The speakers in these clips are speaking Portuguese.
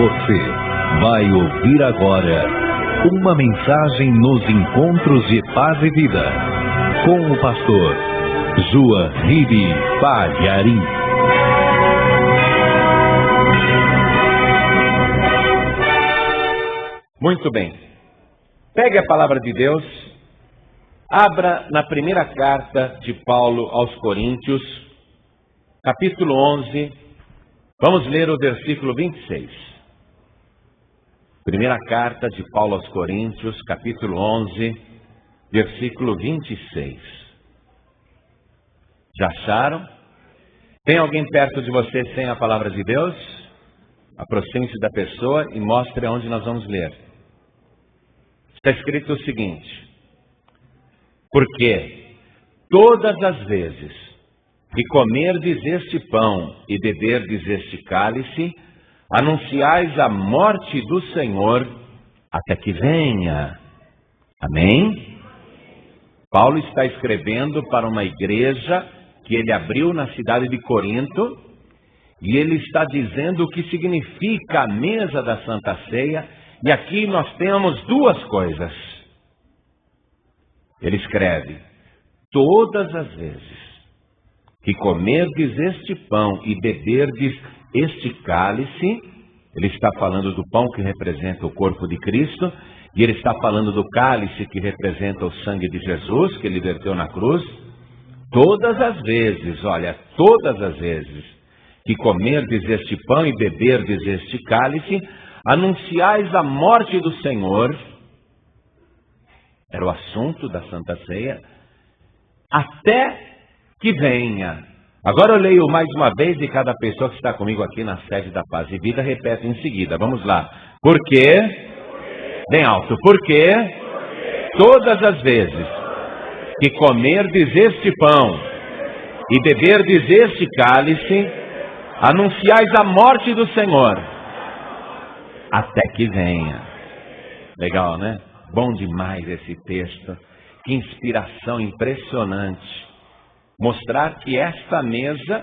Você vai ouvir agora uma mensagem nos encontros de paz e vida com o pastor Joahiri Palharim. Muito bem. Pegue a palavra de Deus, abra na primeira carta de Paulo aos Coríntios, capítulo 11, vamos ler o versículo 26. Primeira carta de Paulo aos Coríntios, capítulo 11, versículo 26. Já acharam? Tem alguém perto de você sem a palavra de Deus? Aproxime-se da pessoa e mostre aonde nós vamos ler. Está escrito o seguinte: porque todas as vezes que comerdes este pão e beberdes este cálice, anunciais a morte do Senhor até que venha. Amém? Paulo está escrevendo para uma igreja que ele abriu na cidade de Corinto, e ele está dizendo o que significa a mesa da Santa Ceia, e aqui nós temos duas coisas. Ele escreve: todas as vezes que comerdes este pão e beberdes este cálice, ele está falando do pão que representa o corpo de Cristo, e ele está falando do cálice que representa o sangue de Jesus, que ele verteu na cruz. Todas as vezes, olha, todas as vezes que comerdes este pão e beberdes este cálice, anunciais a morte do Senhor. Era o assunto da Santa Ceia, até que venha. Agora eu leio mais uma vez e cada pessoa que está comigo aqui na sede da Paz e Vida repete em seguida. Vamos lá. Porque, bem alto, porque todas as vezes que comerdes este pão e beberdes este cálice, anunciais a morte do Senhor até que venha. Legal, né? Bom demais esse texto. Que inspiração impressionante. Mostrar que esta mesa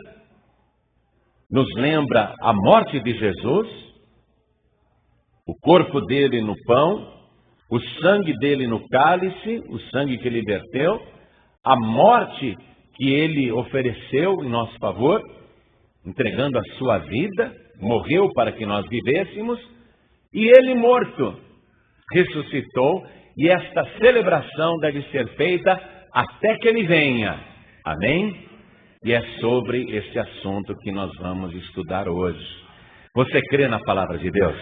nos lembra a morte de Jesus, o corpo dele no pão, o sangue dele no cálice, o sangue que ele verteu, a morte que ele ofereceu em nosso favor, entregando a sua vida, morreu para que nós vivêssemos, e ele morto, ressuscitou, e esta celebração deve ser feita até que ele venha. Amém? E é sobre esse assunto que nós vamos estudar hoje. Você crê na palavra de Deus?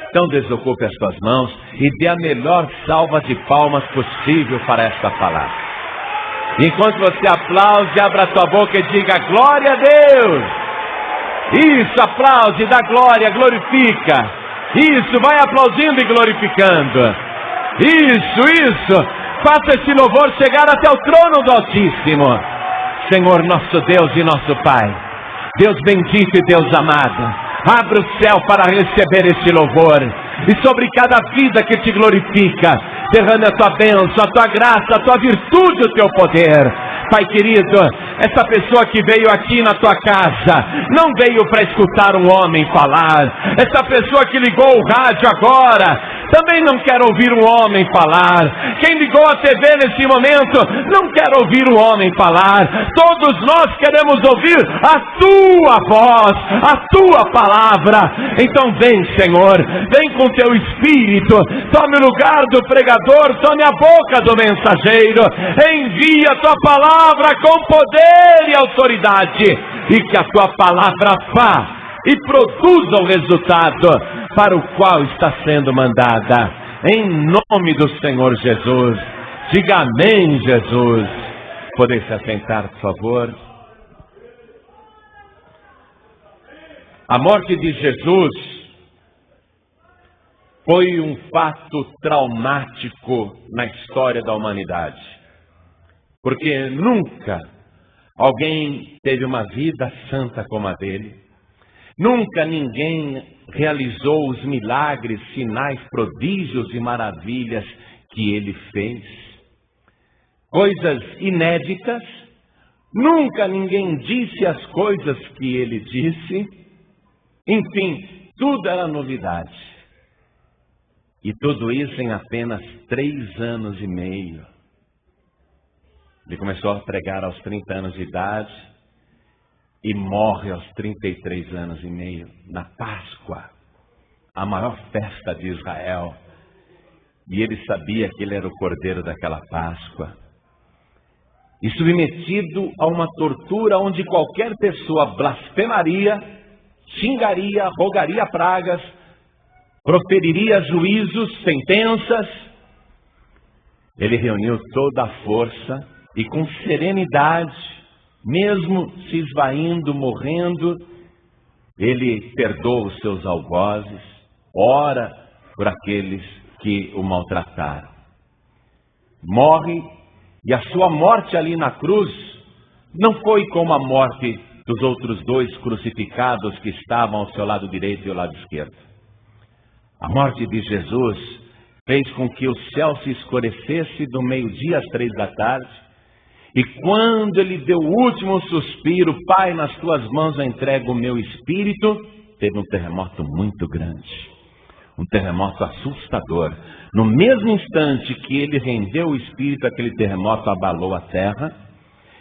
Então desocupe as suas mãos e dê a melhor salva de palmas possível para esta palavra. Enquanto você aplaude, abra a tua boca e diga glória a Deus. Isso, aplaude, dá glória, glorifica. Isso, vai aplaudindo e glorificando. Isso. Faça esse louvor chegar até o trono do Altíssimo. Senhor nosso Deus e nosso Pai, Deus bendito e Deus amado, abra o céu para receber este louvor, e sobre cada vida que te glorifica, derrame a tua bênção, a tua graça, a tua virtude, o teu poder. Pai querido, essa pessoa que veio aqui na tua casa, não veio para escutar um homem falar. Essa pessoa que ligou o rádio agora, também não quer ouvir um homem falar. Quem ligou a TV nesse momento, não quer ouvir um homem falar. Todos nós queremos ouvir a tua voz, a tua palavra. Então vem, Senhor, vem com teu Espírito, tome o lugar do pregador, tome a boca do mensageiro, envia a tua palavra com poder e autoridade, e que a tua palavra vá e produza o resultado para o qual está sendo mandada. Em nome do Senhor Jesus. Diga amém, Jesus. Podem se assentar, por favor. A morte de Jesus foi um fato traumático na história da humanidade, porque nunca alguém teve uma vida santa como a dele. Nunca ninguém realizou os milagres, sinais, prodígios e maravilhas que ele fez. Coisas inéditas. Nunca ninguém disse as coisas que ele disse. Enfim, Tudo era novidade. E tudo isso em apenas 3 anos e meio. Ele começou a pregar aos 30 anos de idade e morre aos 33 anos e meio, na Páscoa, a maior festa de Israel. E ele sabia que ele era o cordeiro daquela Páscoa. E submetido a uma tortura onde qualquer pessoa blasfemaria, xingaria, rogaria pragas, proferiria juízos, sentenças. Ele reuniu toda a força e com serenidade, mesmo se esvaindo, morrendo, ele perdoa os seus algozes, ora por aqueles que o maltrataram. Morre, e a sua morte ali na cruz não foi como a morte dos outros 2 crucificados que estavam ao seu lado direito e ao lado esquerdo. A morte de Jesus fez com que o céu se escurecesse do meio-dia às 3 da tarde, e quando ele deu o último suspiro, Pai, nas tuas mãos eu entrego o meu espírito, teve um terremoto muito grande, um terremoto assustador. No mesmo instante que ele rendeu o espírito, aquele terremoto abalou a terra,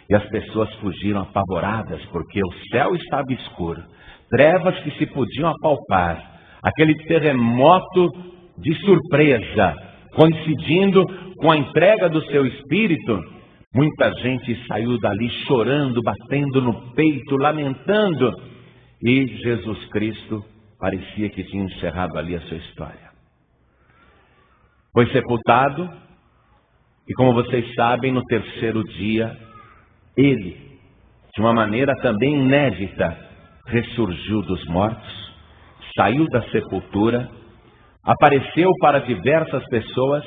e as pessoas fugiram apavoradas, porque o céu estava escuro, trevas que se podiam apalpar. Aquele terremoto de surpresa, coincidindo com a entrega do seu espírito, muita gente saiu dali chorando, batendo no peito, lamentando, e Jesus Cristo parecia que tinha encerrado ali a sua história. Foi sepultado, e como vocês sabem, no 3º dia, ele, de uma maneira também inédita, ressurgiu dos mortos, saiu da sepultura, apareceu para diversas pessoas,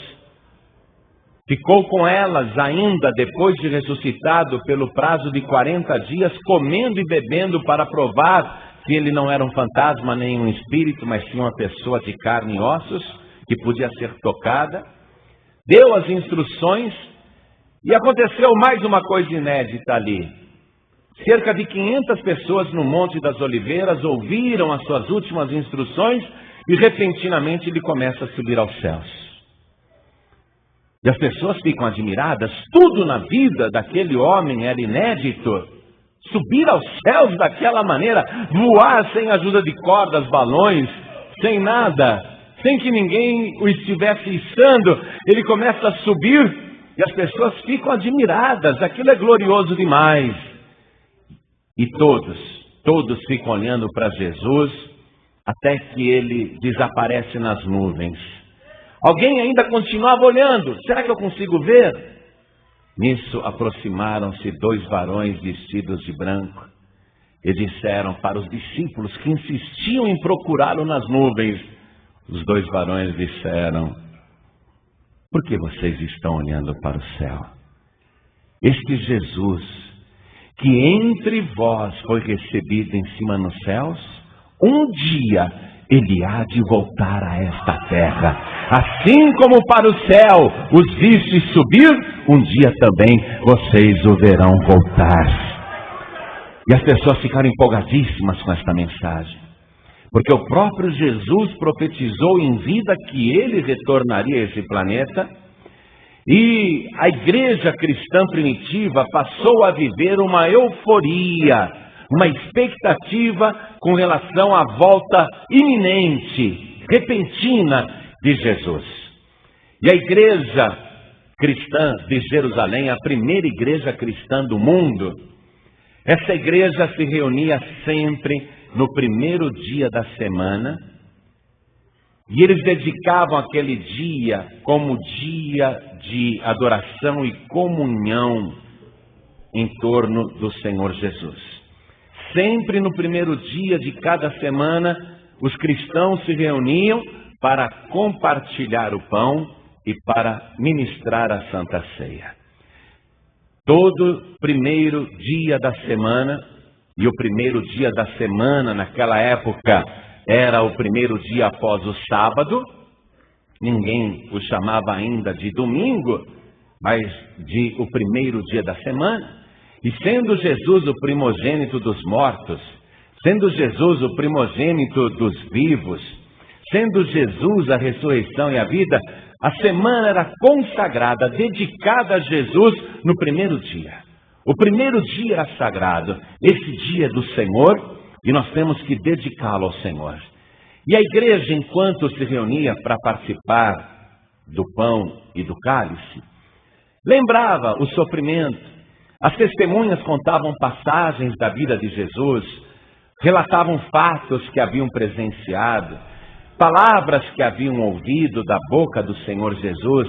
ficou com elas ainda depois de ressuscitado pelo prazo de 40 dias, comendo e bebendo para provar que ele não era um fantasma nem um espírito, mas sim uma pessoa de carne e ossos, que podia ser tocada. Deu as instruções e aconteceu mais uma coisa inédita ali. Cerca de 500 pessoas no Monte das Oliveiras ouviram as suas últimas instruções e repentinamente ele começa a subir aos céus. E as pessoas ficam admiradas, tudo na vida daquele homem era inédito. Subir aos céus daquela maneira, voar sem ajuda de cordas, balões, sem nada, sem que ninguém o estivesse içando, ele começa a subir e as pessoas ficam admiradas, aquilo é glorioso demais. E todos ficam olhando para Jesus, até que ele desaparece nas nuvens. Alguém ainda continuava olhando, será que eu consigo ver? Nisso aproximaram-se 2 varões vestidos de branco e disseram para os discípulos que insistiam em procurá-lo nas nuvens. Os 2 varões disseram: por que vocês estão olhando para o céu? Este Jesus, que entre vós foi recebido em cima nos céus, um dia ele há de voltar a esta terra. Assim como para o céu os vistes subir, um dia também vocês o verão voltar. E as pessoas ficaram empolgadíssimas com esta mensagem, porque o próprio Jesus profetizou em vida que ele retornaria a esse planeta, e a igreja cristã primitiva passou a viver uma euforia, uma expectativa com relação à volta iminente, repentina de Jesus. E a igreja cristã de Jerusalém, a primeira igreja cristã do mundo, essa igreja se reunia sempre no primeiro dia da semana, e eles dedicavam aquele dia como dia de adoração e comunhão em torno do Senhor Jesus. Sempre no primeiro dia de cada semana, os cristãos se reuniam para compartilhar o pão e para ministrar a Santa Ceia. Todo primeiro dia da semana, e o primeiro dia da semana naquela época era o primeiro dia após o sábado, ninguém o chamava ainda de domingo, mas de o primeiro dia da semana. E sendo Jesus o primogênito dos mortos, sendo Jesus o primogênito dos vivos, sendo Jesus a ressurreição e a vida, a semana era consagrada, dedicada a Jesus no primeiro dia. O primeiro dia era sagrado, esse dia é do Senhor, e nós temos que dedicá-lo ao Senhor. E a igreja, enquanto se reunia para participar do pão e do cálice, lembrava o sofrimento. As testemunhas contavam passagens da vida de Jesus, relatavam fatos que haviam presenciado, palavras que haviam ouvido da boca do Senhor Jesus,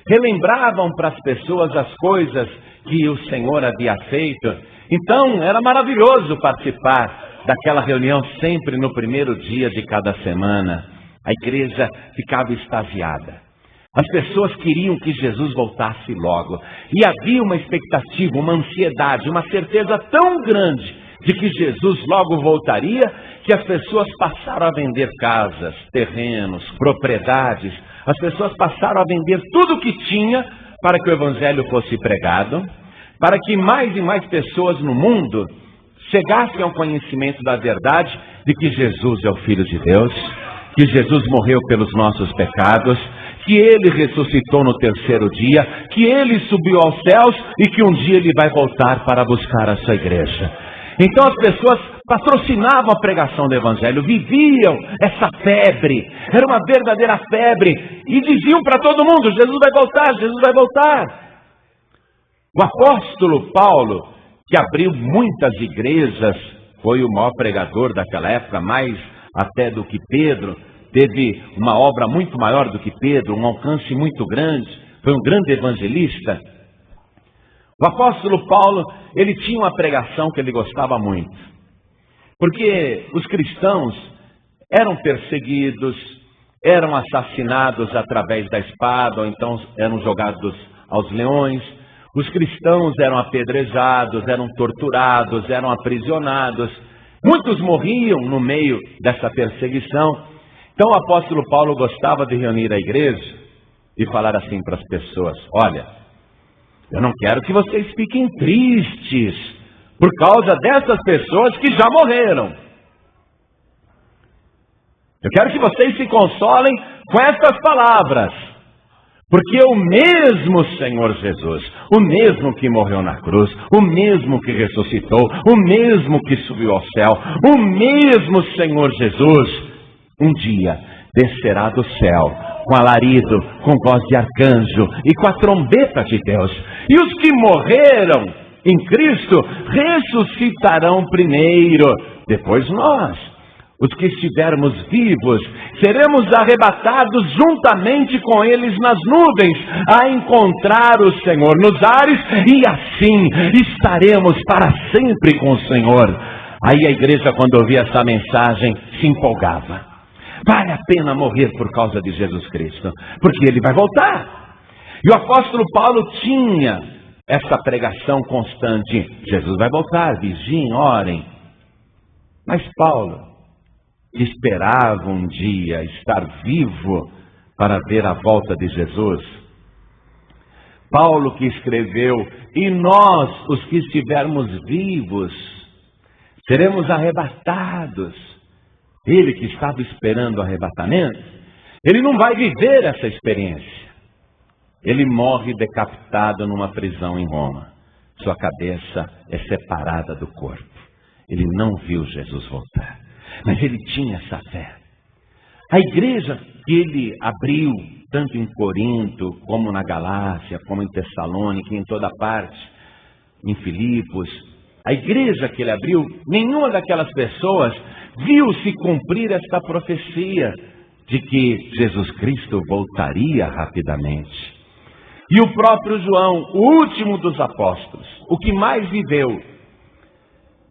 relembravam para as pessoas as coisas que o Senhor havia feito. Então, era maravilhoso participar daquela reunião sempre no primeiro dia de cada semana. A igreja ficava extasiada. As pessoas queriam que Jesus voltasse logo. E havia uma expectativa, uma ansiedade, uma certeza tão grande de que Jesus logo voltaria, que as pessoas passaram a vender casas, terrenos, propriedades. As pessoas passaram a vender tudo o que tinha para que o evangelho fosse pregado, para que mais e mais pessoas no mundo chegassem ao conhecimento da verdade de que Jesus é o Filho de Deus, que Jesus morreu pelos nossos pecados, que Ele ressuscitou no terceiro dia, que Ele subiu aos céus e que um dia Ele vai voltar para buscar a sua igreja. Então as pessoas patrocinavam a pregação do Evangelho, viviam essa febre, era uma verdadeira febre, e diziam para todo mundo: Jesus vai voltar, Jesus vai voltar. O apóstolo Paulo, que abriu muitas igrejas, foi o maior pregador daquela época, mais até do que Pedro, teve uma obra muito maior do que Pedro, um alcance muito grande, foi um grande evangelista. O apóstolo Paulo, ele tinha uma pregação que ele gostava muito, porque os cristãos eram perseguidos, eram assassinados através da espada, ou então eram jogados aos leões. Os cristãos eram apedrejados, eram torturados, eram aprisionados. Muitos morriam no meio dessa perseguição. Então o apóstolo Paulo gostava de reunir a igreja e falar assim para as pessoas: olha, eu não quero que vocês fiquem tristes por causa dessas pessoas que já morreram. Eu quero que vocês se consolem com estas palavras. Porque o mesmo Senhor Jesus, o mesmo que morreu na cruz, o mesmo que ressuscitou, o mesmo que subiu ao céu, o mesmo Senhor Jesus, um dia descerá do céu com alarido, com voz de arcanjo e com a trombeta de Deus. E os que morreram em Cristo ressuscitarão primeiro, depois nós. Os que estivermos vivos, seremos arrebatados juntamente com eles nas nuvens, a encontrar o Senhor nos ares, e assim estaremos para sempre com o Senhor. Aí a igreja, quando ouvia essa mensagem, se empolgava. Vale a pena morrer por causa de Jesus Cristo, porque Ele vai voltar. E o apóstolo Paulo tinha essa pregação constante: Jesus vai voltar, vigiem, orem. Mas Paulo esperava um dia estar vivo para ver a volta de Jesus. Paulo que escreveu: e nós, os que estivermos vivos, seremos arrebatados. Ele que estava esperando o arrebatamento, ele não vai viver essa experiência. Ele morre decapitado numa prisão em Roma. Sua cabeça é separada do corpo. Ele não viu Jesus voltar. Mas ele tinha essa fé. A igreja que ele abriu, tanto em Corinto, como na Galácia, como em Tessalônica, em toda parte, em Filipos, a igreja que ele abriu, nenhuma daquelas pessoas viu se cumprir esta profecia de que Jesus Cristo voltaria rapidamente. E o próprio João, o último dos apóstolos, o que mais viveu,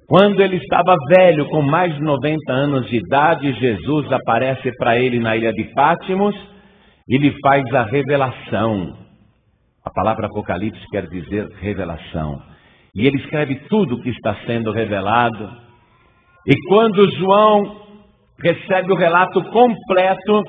quando ele estava velho, com mais de 90 anos de idade, Jesus aparece para ele na ilha de Pátimos e lhe faz a revelação. A palavra Apocalipse quer dizer revelação. E ele escreve tudo o que está sendo revelado. E quando João recebe o relato completo,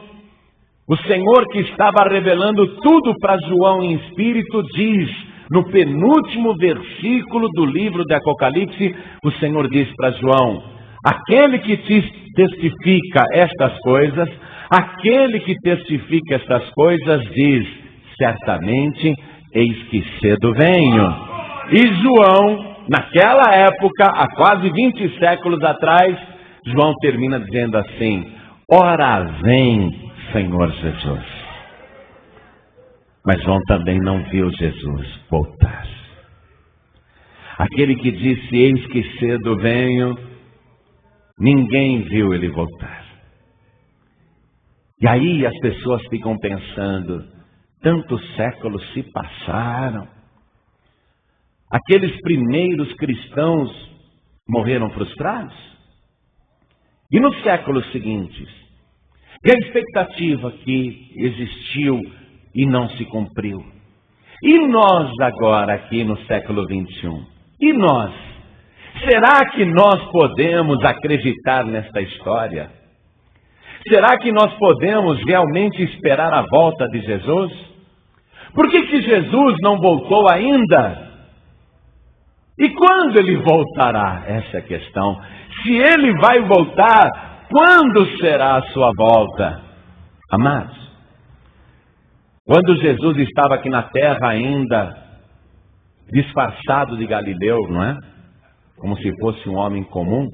o Senhor que estava revelando tudo para João em espírito diz, no penúltimo versículo do livro de Apocalipse, o Senhor diz para João: Aquele que te testifica estas coisas, aquele que testifica estas coisas diz, certamente, eis que cedo venho. E João, naquela época, há quase 20 séculos atrás, João termina dizendo assim, ora vem, Senhor Jesus. Mas João também não viu Jesus voltar. Aquele que disse, eis que cedo venho, ninguém viu ele voltar. E aí as pessoas ficam pensando, tantos séculos se passaram. Aqueles primeiros cristãos morreram frustrados? E nos séculos seguintes? E a expectativa que existiu e não se cumpriu? E nós agora aqui no século 21? E nós? Será que nós podemos acreditar nesta história? Será que nós podemos realmente esperar a volta de Jesus? Por que Jesus não voltou ainda? E quando ele voltará? Essa é a questão. Se ele vai voltar, quando será a sua volta? Amados, quando Jesus estava aqui na terra ainda, disfarçado de Galileu, não é? Como se fosse um homem comum,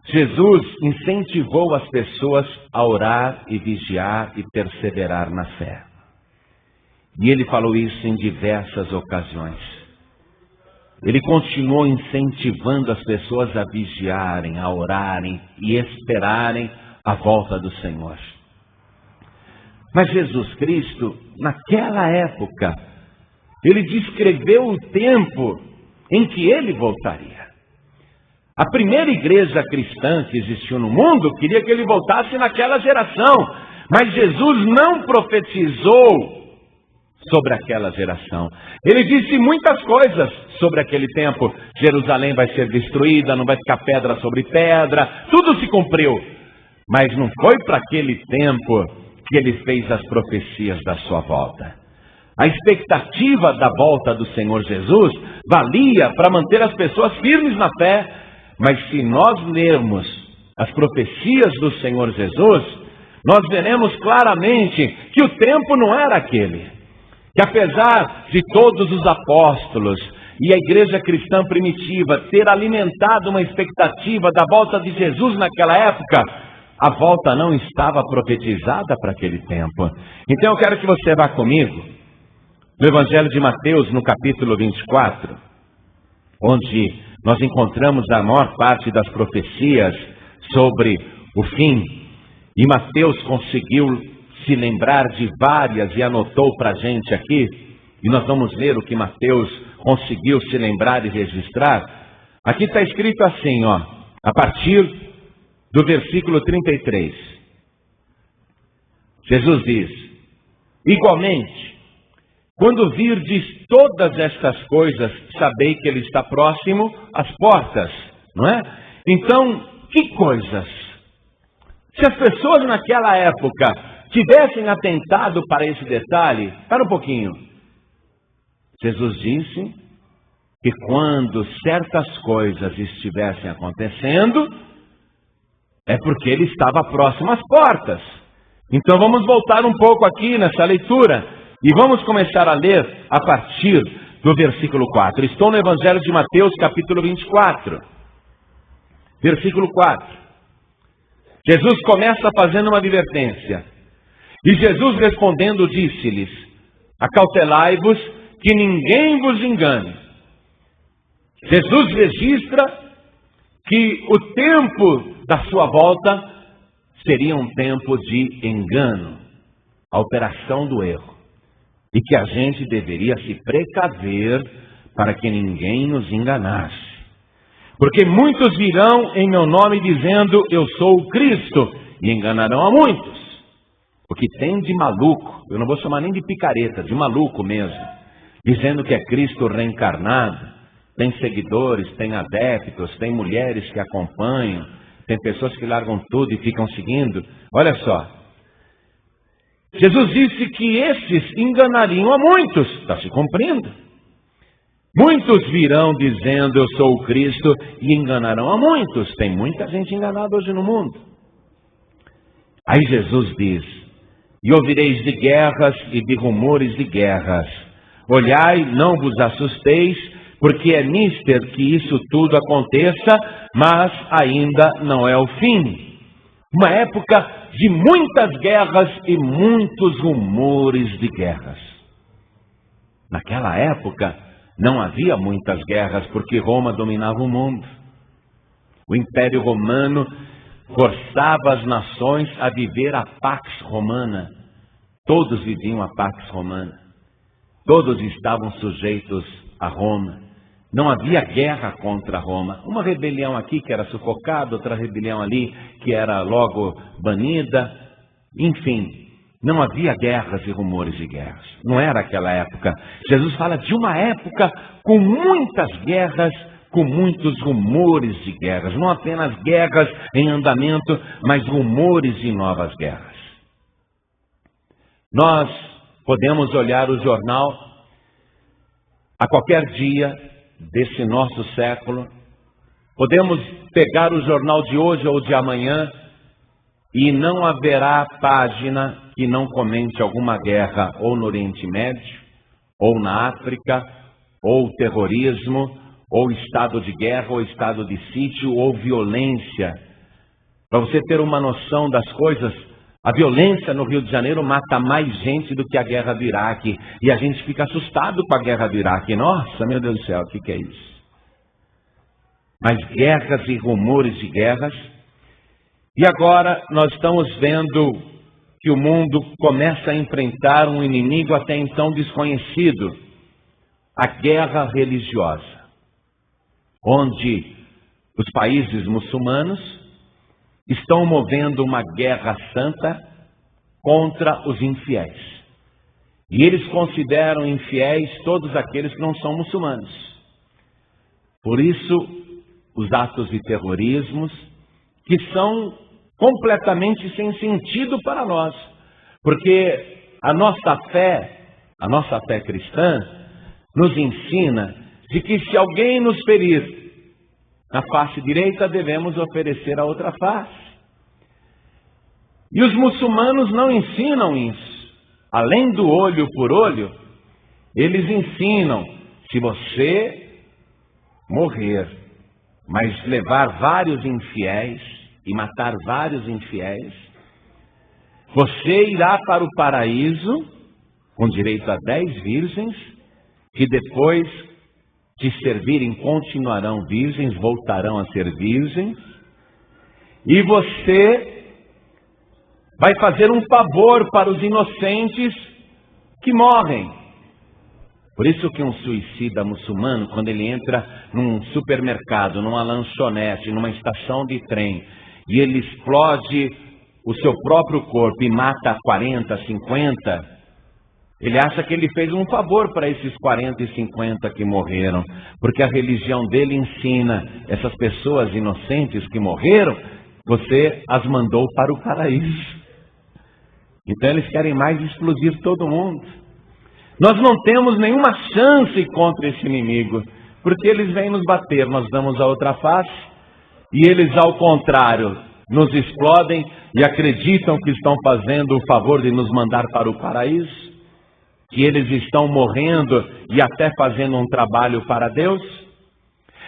Jesus incentivou as pessoas a orar e vigiar e perseverar na fé. E ele falou isso em diversas ocasiões. Ele continuou incentivando as pessoas a vigiarem, a orarem e esperarem a volta do Senhor. Mas Jesus Cristo, naquela época, ele descreveu o tempo em que ele voltaria. A primeira igreja cristã que existiu no mundo queria que ele voltasse naquela geração, mas Jesus não profetizou sobre aquela geração. Ele disse muitas coisas sobre aquele tempo. Jerusalém vai ser destruída, não vai ficar pedra sobre pedra, tudo se cumpriu. Mas não foi para aquele tempo que ele fez as profecias da sua volta. A expectativa da volta do Senhor Jesus valia para manter as pessoas firmes na fé, mas se nós lermos as profecias do Senhor Jesus, nós veremos claramente que o tempo não era aquele. Que apesar de todos os apóstolos e a igreja cristã primitiva ter alimentado uma expectativa da volta de Jesus naquela época, a volta não estava profetizada para aquele tempo. Então eu quero que você vá comigo no Evangelho de Mateus, no capítulo 24, onde nós encontramos a maior parte das profecias sobre o fim. E Mateus conseguiu se lembrar de várias e anotou para a gente aqui, e nós vamos ler o que Mateus conseguiu se lembrar e registrar. Aqui está escrito assim, ó, a partir do versículo 33. Jesus diz, igualmente, quando virdes todas estas coisas, sabei que ele está próximo às portas, não é? Então, que coisas? Se as pessoas naquela época tivessem atentado para esse detalhe, para um pouquinho. Jesus disse que quando certas coisas estivessem acontecendo, é porque ele estava próximo às portas. Então vamos voltar um pouco aqui nessa leitura e vamos começar a ler a partir do versículo 4. Estou no Evangelho de Mateus, capítulo 24, versículo 4. Jesus começa fazendo uma advertência. E Jesus respondendo disse-lhes, acautelai-vos que ninguém vos engane. Jesus registra que o tempo da sua volta seria um tempo de engano, a operação do erro. E que a gente deveria se precaver para que ninguém nos enganasse. Porque muitos virão em meu nome dizendo, eu sou o Cristo, e enganarão a muitos. O que tem de maluco, eu não vou chamar nem de picareta, de maluco mesmo, dizendo que é Cristo reencarnado, tem seguidores, tem adeptos, tem mulheres que acompanham, tem pessoas que largam tudo e ficam seguindo. Olha só, Jesus disse que esses enganariam a muitos, está se cumprindo. Muitos virão dizendo, eu sou o Cristo, e enganarão a muitos. Tem muita gente enganada hoje no mundo. Aí Jesus diz, e ouvireis de guerras e de rumores de guerras. Olhai, não vos assusteis, porque é mister que isso tudo aconteça, mas ainda não é o fim. Uma época de muitas guerras e muitos rumores de guerras. Naquela época não havia muitas guerras, porque Roma dominava o mundo. O Império Romano forçava as nações a viver a Pax Romana. Todos viviam a Pax Romana. Todos estavam sujeitos a Roma. Não havia guerra contra Roma. Uma rebelião aqui que era sufocada, outra rebelião ali que era logo banida. Enfim, não havia guerras e rumores de guerras. Não era aquela época. Jesus fala de uma época com muitas guerras, com muitos rumores de guerras. Não apenas guerras em andamento, mas rumores de novas guerras. Nós podemos olhar o jornal a qualquer dia desse nosso século. Podemos pegar o jornal de hoje ou de amanhã e não haverá página que não comente alguma guerra ou no Oriente Médio, ou na África, ou terrorismo, ou estado de guerra, ou estado de sítio, ou violência. Para você ter uma noção das coisas, a violência no Rio de Janeiro mata mais gente do que a guerra do Iraque. E a gente fica assustado com a guerra do Iraque. Nossa, meu Deus do céu, o que é isso? Mas guerras e rumores de guerras. E agora nós estamos vendo que o mundo começa a enfrentar um inimigo até então desconhecido. A guerra religiosa. Onde os países muçulmanos estão movendo uma guerra santa contra os infiéis. E eles consideram infiéis todos aqueles que não são muçulmanos. Por isso, os atos de terrorismo, que são completamente sem sentido para nós. Porque a nossa fé cristã, nos ensina de que se alguém nos ferir na face direita, devemos oferecer a outra face. E os muçulmanos não ensinam isso. Além do olho por olho, eles ensinam, se você morrer, mas levar vários infiéis e matar vários infiéis, você irá para o paraíso com direito a 10 virgens, que depois te servirem continuarão virgens, voltarão a ser virgens, e você vai fazer um favor para os inocentes que morrem. Por isso que um suicida muçulmano, quando ele entra num supermercado, numa lanchonete, numa estação de trem, e ele explode o seu próprio corpo e mata 40, 50, ele acha que ele fez um favor para esses 40 e 50 que morreram, porque a religião dele ensina essas pessoas inocentes que morreram, você as mandou para o paraíso. Então eles querem mais explodir todo mundo. Nós não temos nenhuma chance contra esse inimigo, porque eles vêm nos bater, nós damos a outra face, e eles ao contrário, nos explodem e acreditam que estão fazendo o favor de nos mandar para o paraíso, que eles estão morrendo e até fazendo um trabalho para Deus.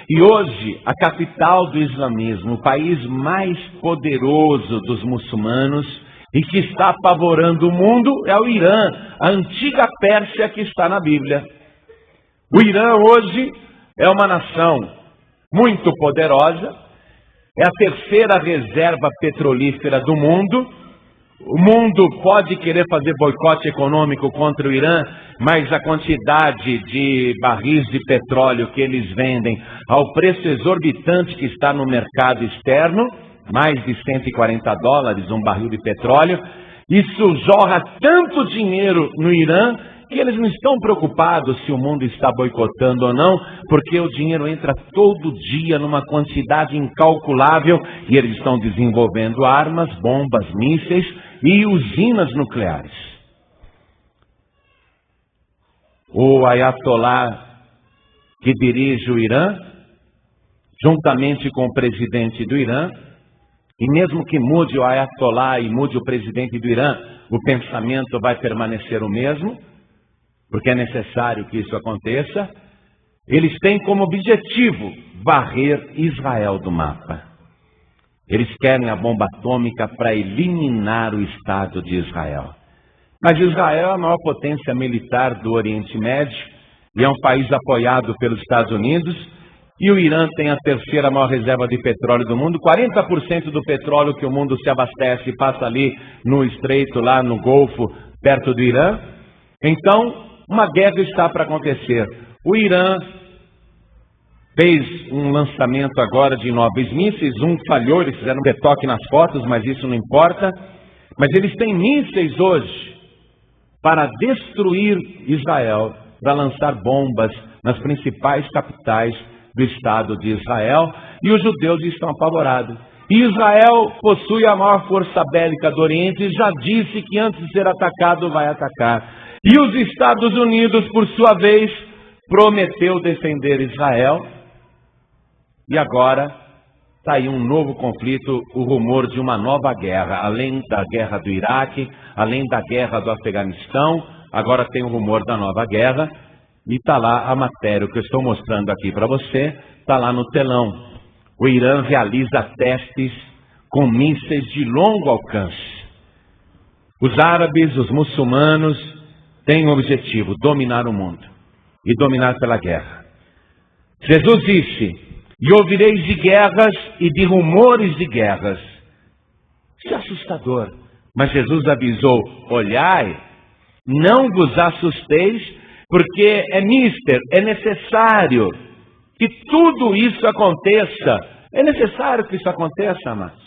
E hoje, a capital do islamismo, o país mais poderoso dos muçulmanos e que está apavorando o mundo é o Irã, a antiga Pérsia que está na Bíblia. O Irã hoje é uma nação muito poderosa, é a terceira reserva petrolífera do mundo. O mundo pode querer fazer boicote econômico contra o Irã, mas a quantidade de barris de petróleo que eles vendem ao preço exorbitante que está no mercado externo, mais de $140 um barril de petróleo, isso jorra tanto dinheiro no Irã que eles não estão preocupados se o mundo está boicotando ou não, porque o dinheiro entra todo dia numa quantidade incalculável e eles estão desenvolvendo armas, bombas, mísseis e usinas nucleares. O Ayatollah que dirige o Irã, juntamente com o presidente do Irã, e mesmo que mude o Ayatollah e mude o presidente do Irã, o pensamento vai permanecer o mesmo, porque é necessário que isso aconteça. Eles têm como objetivo varrer Israel do mapa. Eles querem a bomba atômica para eliminar o Estado de Israel. Mas Israel é a maior potência militar do Oriente Médio e é um país apoiado pelos Estados Unidos. E o Irã tem a terceira maior reserva de petróleo do mundo. 40% do petróleo que o mundo se abastece passa ali no estreito, lá no Golfo, perto do Irã. Então, uma guerra está para acontecer. O Irã fez um lançamento agora de novos mísseis. Um falhou, eles fizeram um retoque nas fotos, mas isso não importa. Mas eles têm mísseis hoje para destruir Israel, para lançar bombas nas principais capitais do Estado de Israel, e os judeus estão apavorados. E Israel possui a maior força bélica do Oriente e já disse que antes de ser atacado vai atacar. E os Estados Unidos, por sua vez, prometeu defender Israel. E agora está aí um novo conflito, o rumor de uma nova guerra, além da guerra do Iraque, além da guerra do Afeganistão, agora tem o rumor da nova guerra. E está lá a matéria, o que eu estou mostrando aqui para você, está lá no telão. O Irã realiza testes com mísseis de longo alcance. Os árabes, os muçulmanos, têm o objetivo, dominar o mundo. E dominar pela guerra. Jesus disse, e ouvireis de guerras e de rumores de guerras. Isso é assustador. Mas Jesus avisou, olhai, não vos assusteis, porque é necessário que tudo isso aconteça. É necessário que isso aconteça, amados.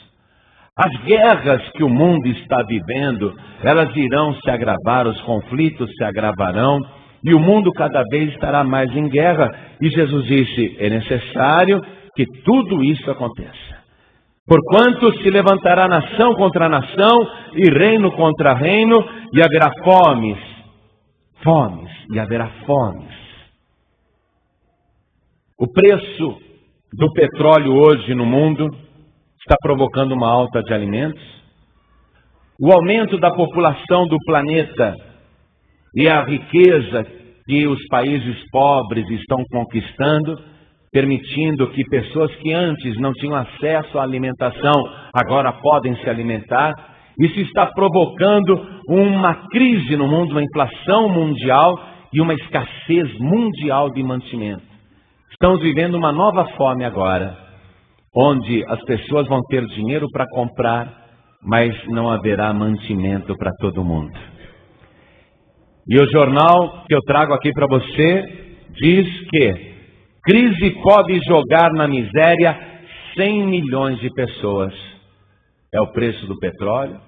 As guerras que o mundo está vivendo, elas irão se agravar, os conflitos se agravarão, e o mundo cada vez estará mais em guerra. E Jesus disse, é necessário que tudo isso aconteça. Porquanto se levantará nação contra nação, e reino contra reino, e haverá fomes, e haverá fomes. O preço do petróleo hoje no mundo está provocando uma alta de alimentos. O aumento da população do planeta e a riqueza que os países pobres estão conquistando, permitindo que pessoas que antes não tinham acesso à alimentação, agora podem se alimentar. Isso está provocando uma crise no mundo, uma inflação mundial e uma escassez mundial de mantimento. Estamos vivendo uma nova fome agora, onde as pessoas vão ter dinheiro para comprar, mas não haverá mantimento para todo mundo. E o jornal que eu trago aqui para você diz que crise pode jogar na miséria 100 milhões de pessoas. É o preço do petróleo,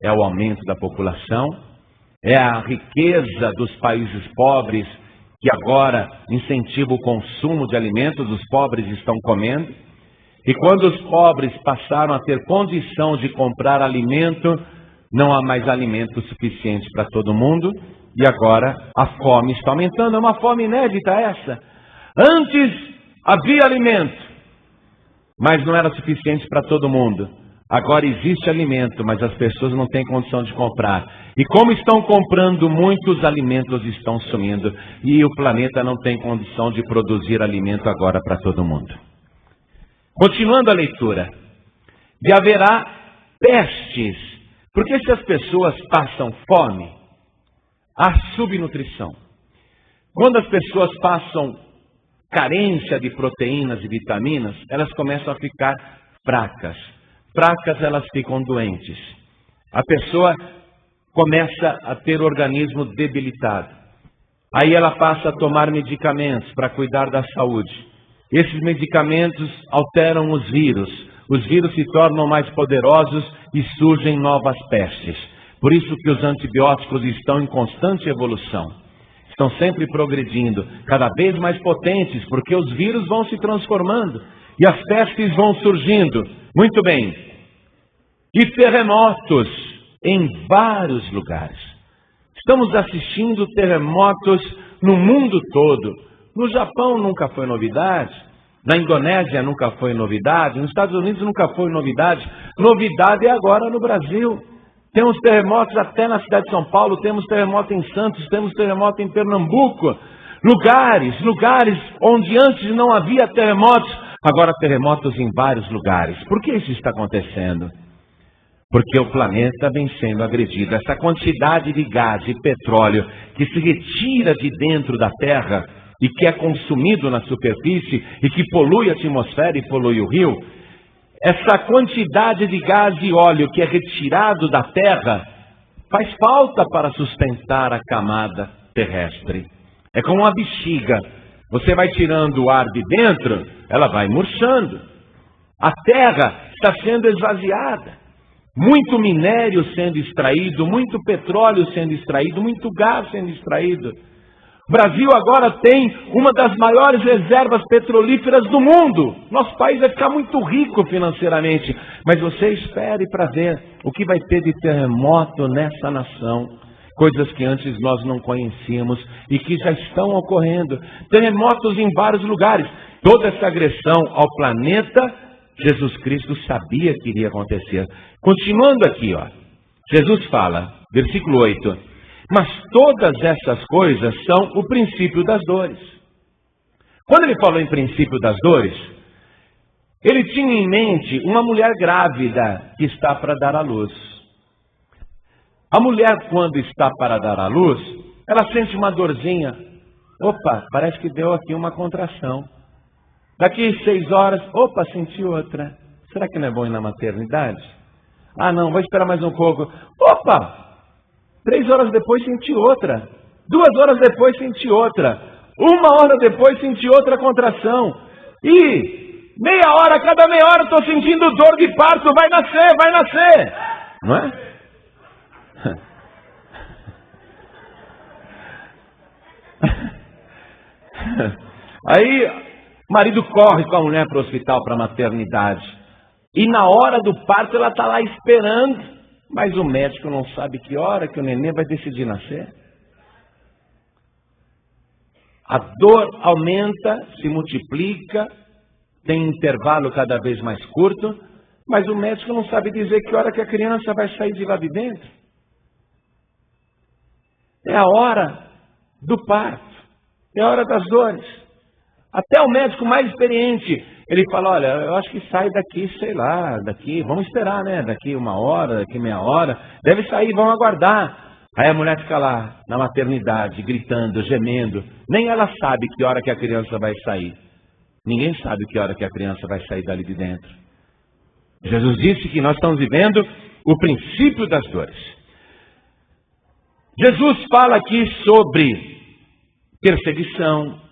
é o aumento da população, é a riqueza dos países pobres que agora incentiva o consumo de alimentos, os pobres estão comendo. E quando os pobres passaram a ter condição de comprar alimento, não há mais alimento suficiente para todo mundo, e agora a fome está aumentando. É uma fome inédita essa. Antes havia alimento, mas não era suficiente para todo mundo. Agora existe alimento, mas as pessoas não têm condição de comprar. E como estão comprando, muitos alimentos estão sumindo. E o planeta não tem condição de produzir alimento agora para todo mundo. Continuando a leitura. E haverá pestes. Porque se as pessoas passam fome, há subnutrição. Quando as pessoas passam carência de proteínas e vitaminas, elas começam a ficar fracas. Fracas, elas ficam doentes. A pessoa começa a ter o organismo debilitado. Aí ela passa a tomar medicamentos para cuidar da saúde. Esses medicamentos alteram os vírus. Os vírus se tornam mais poderosos e surgem novas pestes. Por isso que os antibióticos estão em constante evolução. Estão sempre progredindo, cada vez mais potentes, porque os vírus vão se transformando e as pestes vão surgindo. Muito bem. E terremotos em vários lugares. Estamos assistindo terremotos no mundo todo. No Japão nunca foi novidade. Na Indonésia nunca foi novidade. Nos Estados Unidos nunca foi novidade. Novidade é agora no Brasil. Temos terremotos até na cidade de São Paulo, temos terremoto em Santos, temos terremoto em Pernambuco. Lugares onde antes não havia terremotos, agora terremotos em vários lugares. Por que isso está acontecendo? Porque o planeta vem sendo agredido. Essa quantidade de gás e petróleo que se retira de dentro da Terra e que é consumido na superfície e que polui a atmosfera e polui o rio, essa quantidade de gás e óleo que é retirado da Terra faz falta para sustentar a camada terrestre. É como uma bexiga. Você vai tirando o ar de dentro, ela vai murchando. A Terra está sendo esvaziada. Muito minério sendo extraído, muito petróleo sendo extraído, muito gás sendo extraído. O Brasil agora tem uma das maiores reservas petrolíferas do mundo. Nosso país vai ficar muito rico financeiramente. Mas você espere para ver o que vai ter de terremoto nessa nação. Coisas que antes nós não conhecíamos e que já estão ocorrendo. Terremotos em vários lugares. Toda essa agressão ao planeta, Jesus Cristo sabia que iria acontecer. Continuando aqui, Jesus fala, versículo 8... Mas todas essas coisas são o princípio das dores. Quando ele falou em princípio das dores, ele tinha em mente uma mulher grávida que está para dar à luz. A mulher, quando está para dar à luz, ela sente uma dorzinha. Opa, parece que deu aqui uma contração. Daqui 6 horas, opa, senti outra. Será que não é bom ir na maternidade? Ah, não, vou esperar mais um pouco. Opa! 3 horas depois senti outra. 2 horas depois senti outra. 1 hora depois senti outra contração. E cada meia hora estou sentindo dor de parto. Vai nascer. Não é? Aí o marido corre com a mulher para o hospital, para a maternidade. E na hora do parto ela está lá esperando. Mas o médico não sabe que hora que o neném vai decidir nascer. A dor aumenta, se multiplica, tem intervalo cada vez mais curto, mas o médico não sabe dizer que hora que a criança vai sair de lá de dentro. É a hora do parto, é a hora das dores. Até o médico mais experiente, ele fala, olha, eu acho que sai daqui, sei lá, vamos esperar, né? Daqui 1 hora, daqui meia hora, deve sair, vamos aguardar. Aí a mulher fica lá, na maternidade, gritando, gemendo. Nem ela sabe que hora que a criança vai sair. Ninguém sabe que hora que a criança vai sair dali de dentro. Jesus disse que nós estamos vivendo o princípio das dores. Jesus fala aqui sobre perseguição,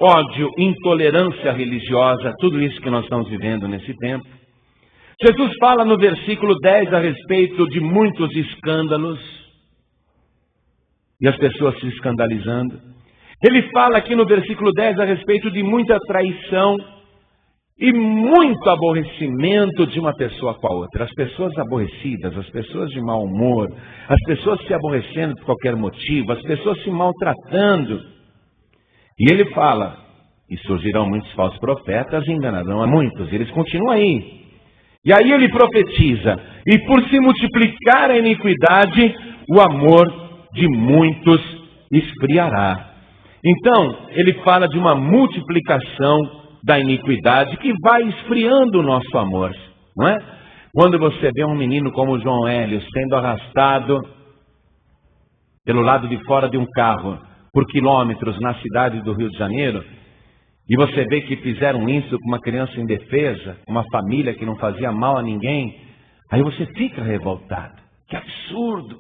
ódio, intolerância religiosa, tudo isso que nós estamos vivendo nesse tempo. Jesus fala no versículo 10 a respeito de muitos escândalos e as pessoas se escandalizando. Ele fala aqui no versículo 10 a respeito de muita traição e muito aborrecimento de uma pessoa com a outra. As pessoas aborrecidas, as pessoas de mau humor, as pessoas se aborrecendo por qualquer motivo, as pessoas se maltratando. E ele fala, e surgirão muitos falsos profetas e enganarão a muitos. Eles continuam aí. E aí ele profetiza, e por se multiplicar a iniquidade, o amor de muitos esfriará. Então, ele fala de uma multiplicação da iniquidade que vai esfriando o nosso amor, não é? Quando você vê um menino como João Hélio sendo arrastado pelo lado de fora de um carro, por quilômetros na cidade do Rio de Janeiro, e você vê que fizeram isso com uma criança indefesa, uma família que não fazia mal a ninguém, aí você fica revoltado. Que absurdo!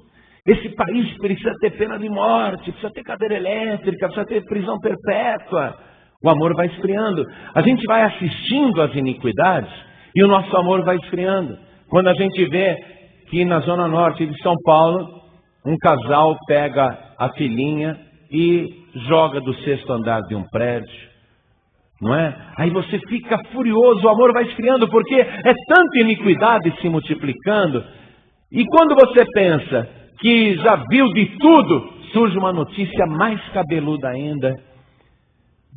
Esse país precisa ter pena de morte, precisa ter cadeira elétrica, precisa ter prisão perpétua. O amor vai esfriando. A gente vai assistindo às iniquidades e o nosso amor vai esfriando. Quando a gente vê que na zona norte de São Paulo, um casal pega a filhinha e joga do 6º andar de um prédio, não é? Aí você fica furioso, o amor vai esfriando, porque é tanta iniquidade se multiplicando. E quando você pensa que já viu de tudo, surge uma notícia mais cabeluda ainda.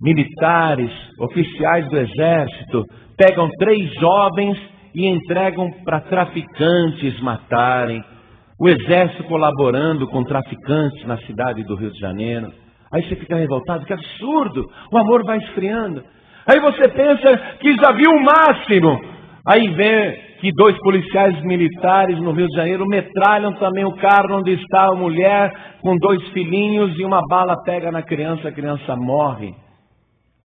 militares, oficiais do exército, pegam 3 jovens e entregam para traficantes matarem. O exército colaborando com traficantes na cidade do Rio de Janeiro. Aí você fica revoltado, que absurdo, o amor vai esfriando. Aí você pensa que já viu o máximo. Aí vê que 2 policiais militares no Rio de Janeiro metralham também o carro onde está a mulher com 2 filhinhos e uma bala pega na criança, a criança morre.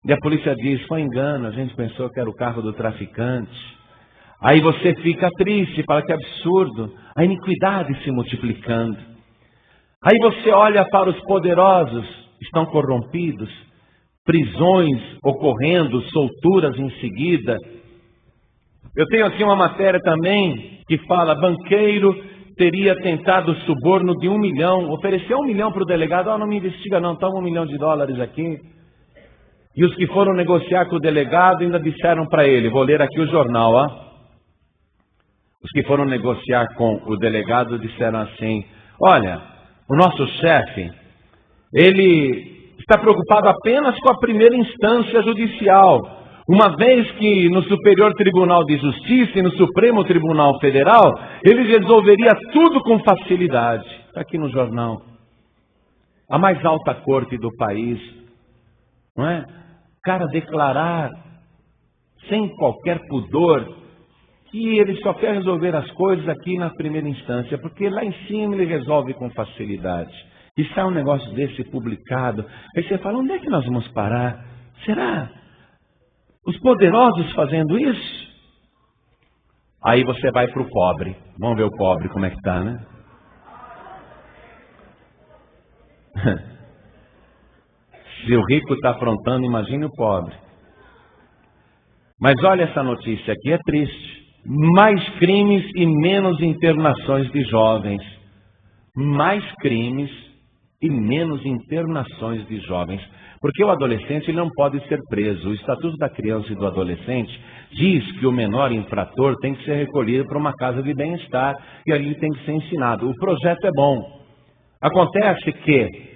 E a polícia diz, foi engano, a gente pensou que era o carro do traficante. Aí você fica triste, fala que absurdo, a iniquidade se multiplicando. Aí você olha para os poderosos, estão corrompidos, prisões ocorrendo, solturas em seguida. Eu tenho aqui uma matéria também que fala, banqueiro teria tentado suborno de 1 milhão, ofereceu 1 milhão para o delegado, não me investiga não, toma $1 milhão aqui. E os que foram negociar com o delegado ainda disseram para ele, vou ler aqui o jornal, ó. Os que foram negociar com o delegado disseram assim, olha, o nosso chefe, ele está preocupado apenas com a primeira instância judicial, uma vez que no Superior Tribunal de Justiça e no Supremo Tribunal Federal, ele resolveria tudo com facilidade. Está aqui no jornal. A mais alta corte do país, não é? O cara declarar, sem qualquer pudor, que ele só quer resolver as coisas aqui na primeira instância, porque lá em cima ele resolve com facilidade. E sai um negócio desse publicado, aí você fala, onde é que nós vamos parar? Será? Os poderosos fazendo isso? Aí você vai para o pobre. Vamos ver o pobre como é que está, né? Se o rico está aprontando, imagine o pobre. Mas olha essa notícia aqui, é triste. Mais crimes e menos internações de jovens. Mais crimes e menos internações de jovens. Porque o adolescente ele não pode ser preso. O Estatuto da Criança e do Adolescente diz que o menor infrator tem que ser recolhido para uma casa de bem-estar e ali tem que ser ensinado. O projeto é bom. Acontece que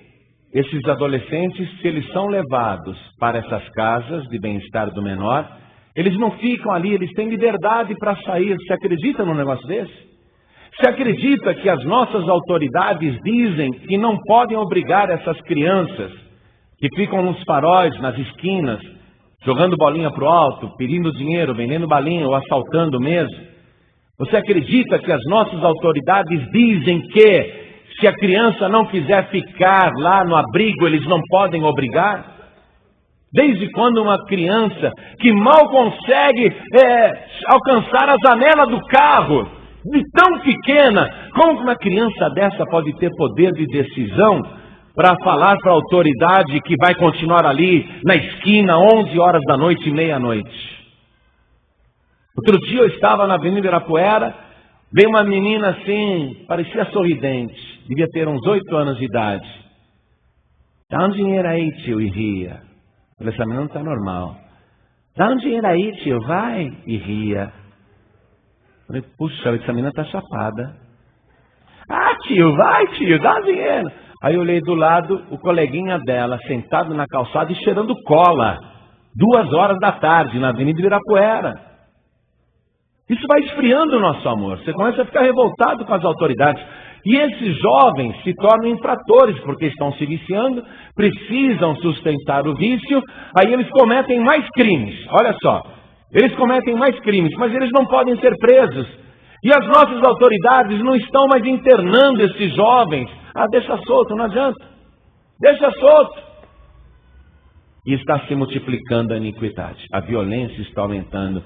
esses adolescentes, se eles são levados para essas casas de bem-estar do menor, eles não ficam ali, eles têm liberdade para sair. Você acredita num negócio desse? Você acredita que as nossas autoridades dizem que não podem obrigar essas crianças que ficam nos faróis, nas esquinas, jogando bolinha para o alto, pedindo dinheiro, vendendo balinha ou assaltando mesmo? Você acredita que as nossas autoridades dizem que se a criança não quiser ficar lá no abrigo, eles não podem obrigar? Desde quando uma criança que mal consegue alcançar a janela do carro, de tão pequena, como uma criança dessa pode ter poder de decisão para falar para a autoridade que vai continuar ali na esquina 11 horas da noite e meia-noite? Outro dia eu estava na Avenida Ibirapuera, veio uma menina assim, parecia sorridente, devia ter uns 8 anos de idade. Dá um dinheiro aí, tio, e ria. Eu falei, essa menina não está normal. Dá um dinheiro aí, tio, vai, e ria. Eu falei, puxa, essa menina está chapada. Ah, tio, vai, tio, dá um dinheiro. Aí eu olhei do lado, o coleguinha dela, sentado na calçada e cheirando cola. 2 horas da tarde, na Avenida Ibirapuera. Isso vai esfriando o nosso amor. Você começa a ficar revoltado com as autoridades. E esses jovens se tornam infratores, porque estão se viciando, precisam sustentar o vício, aí eles cometem mais crimes. Olha só, eles cometem mais crimes, mas eles não podem ser presos. E as nossas autoridades não estão mais internando esses jovens. Ah, deixa solto, não adianta. Deixa solto. E está se multiplicando a iniquidade. A violência está aumentando.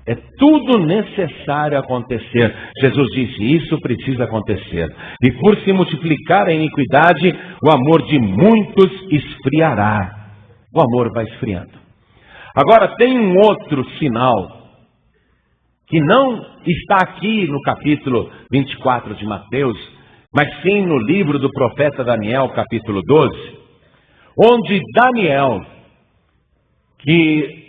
É tudo necessário acontecer. Jesus disse, isso precisa acontecer. E por se multiplicar a iniquidade, o amor de muitos esfriará. O amor vai esfriando. Agora tem um outro sinal, que não está aqui no capítulo 24 de Mateus, mas sim no livro do profeta Daniel, capítulo 12, onde Daniel, que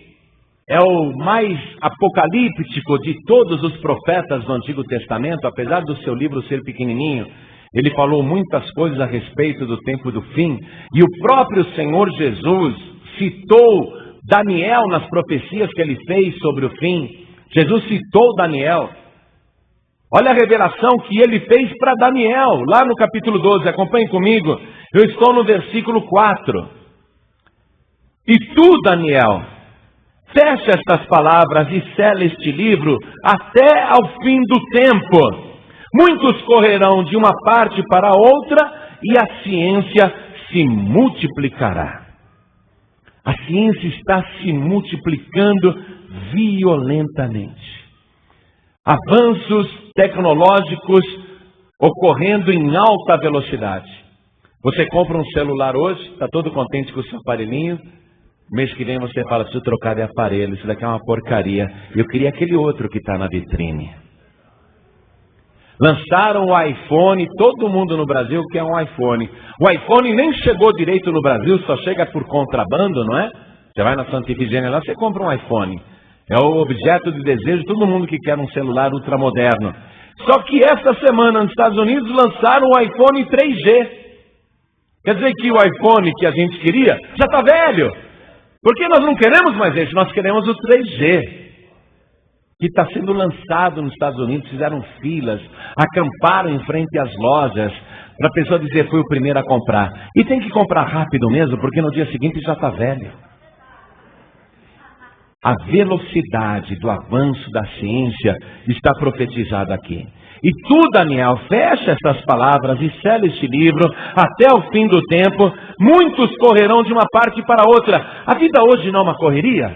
é o mais apocalíptico de todos os profetas do Antigo Testamento, apesar do seu livro ser pequenininho, ele falou muitas coisas a respeito do tempo do fim, e o próprio Senhor Jesus citou Daniel nas profecias que ele fez sobre o fim. Jesus citou Daniel. Olha a revelação que ele fez para Daniel, lá no capítulo 12. Acompanhe comigo. Eu estou no versículo 4. E tu, Daniel, fecha estas palavras e sela este livro até ao fim do tempo. Muitos correrão de uma parte para a outra e a ciência se multiplicará. A ciência está se multiplicando violentamente. Avanços tecnológicos ocorrendo em alta velocidade. Você compra um celular hoje, está todo contente com o seu aparelhinho. Mês que vem você fala, preciso trocar de aparelho, isso daqui é uma porcaria. Eu queria aquele outro que está na vitrine. Lançaram o iPhone, todo mundo no Brasil quer um iPhone. O iPhone nem chegou direito no Brasil, só chega por contrabando, não é? Você vai na Santa Ifigênia lá, você compra um iPhone. É o objeto de desejo de todo mundo que quer um celular ultramoderno. Só que esta semana nos Estados Unidos lançaram o iPhone 3G. Quer dizer que o iPhone que a gente queria já está velho. Porque nós não queremos mais esse, nós queremos o 3G. Que está sendo lançado nos Estados Unidos, fizeram filas, acamparam em frente às lojas, para a pessoa dizer, fui o primeiro a comprar. E tem que comprar rápido mesmo, porque no dia seguinte já está velho. A velocidade do avanço da ciência está profetizada aqui. E tu, Daniel, fecha estas palavras e sela este livro até o fim do tempo. Muitos correrão de uma parte para outra. A vida hoje não é uma correria?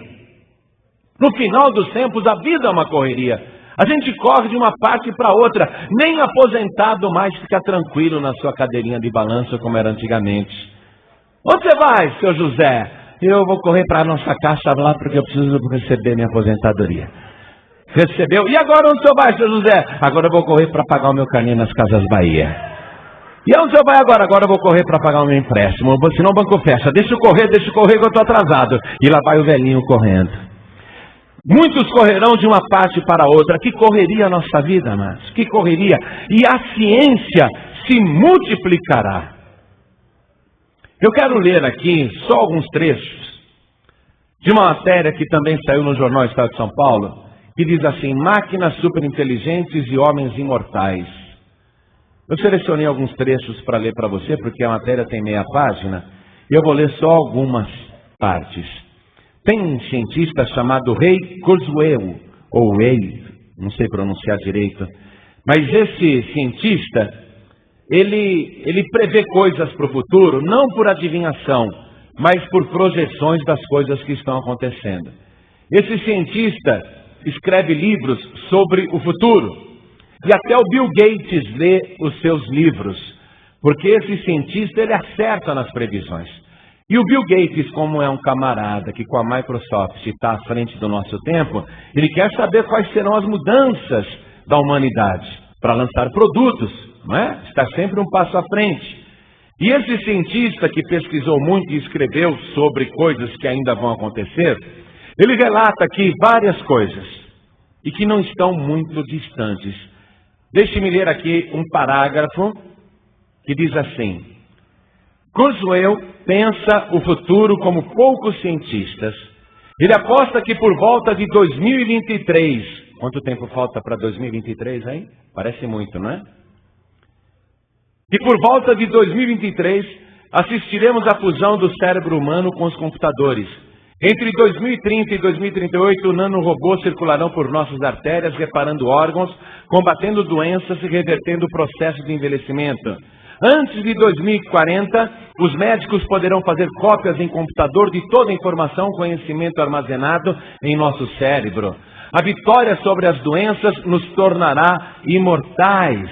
No final dos tempos, a vida é uma correria. A gente corre de uma parte para outra. Nem aposentado mais fica tranquilo na sua cadeirinha de balanço como era antigamente. Onde você vai, seu José? Eu vou correr para a nossa caixa lá porque eu preciso receber minha aposentadoria. Recebeu? E agora onde você vai, seu José? Agora eu vou correr para pagar o meu carnê nas Casas Bahia. E onde você vai agora? Agora eu vou correr para pagar o meu empréstimo. Senão o banco fecha. Deixa eu correr que eu estou atrasado. E lá vai o velhinho correndo. Muitos correrão de uma parte para outra. Que correria a nossa vida, mas que correria. E a ciência se multiplicará. Eu quero ler aqui só alguns trechos de uma matéria que também saiu no Jornal Estado de São Paulo, que diz assim, máquinas superinteligentes e homens imortais. Eu selecionei alguns trechos para ler para você, porque a matéria tem meia página, e eu vou ler só algumas partes. Tem um cientista chamado Ray Kurzweil, ou Wave, não sei pronunciar direito, mas esse cientista, ele prevê coisas para o futuro, não por adivinhação, mas por projeções das coisas que estão acontecendo. Esse cientista escreve livros sobre o futuro, e até o Bill Gates lê os seus livros, porque esse cientista ele acerta nas previsões. E o Bill Gates, como é um camarada que com a Microsoft está à frente do nosso tempo, ele quer saber quais serão as mudanças da humanidade para lançar produtos, não é? Está sempre um passo à frente. E esse cientista que pesquisou muito e escreveu sobre coisas que ainda vão acontecer, ele relata aqui várias coisas e que não estão muito distantes. Deixe-me ler aqui um parágrafo que diz assim: Kurzweil pensa o futuro como poucos cientistas. Ele aposta que por volta de 2023, quanto tempo falta para 2023 aí? Parece muito, não é? E por volta de 2023, assistiremos à fusão do cérebro humano com os computadores. Entre 2030 e 2038, nanorobôs circularão por nossas artérias, reparando órgãos, combatendo doenças e revertendo o processo de envelhecimento. Antes de 2040, os médicos poderão fazer cópias em computador de toda a informação, conhecimento armazenado em nosso cérebro. A vitória sobre as doenças nos tornará imortais.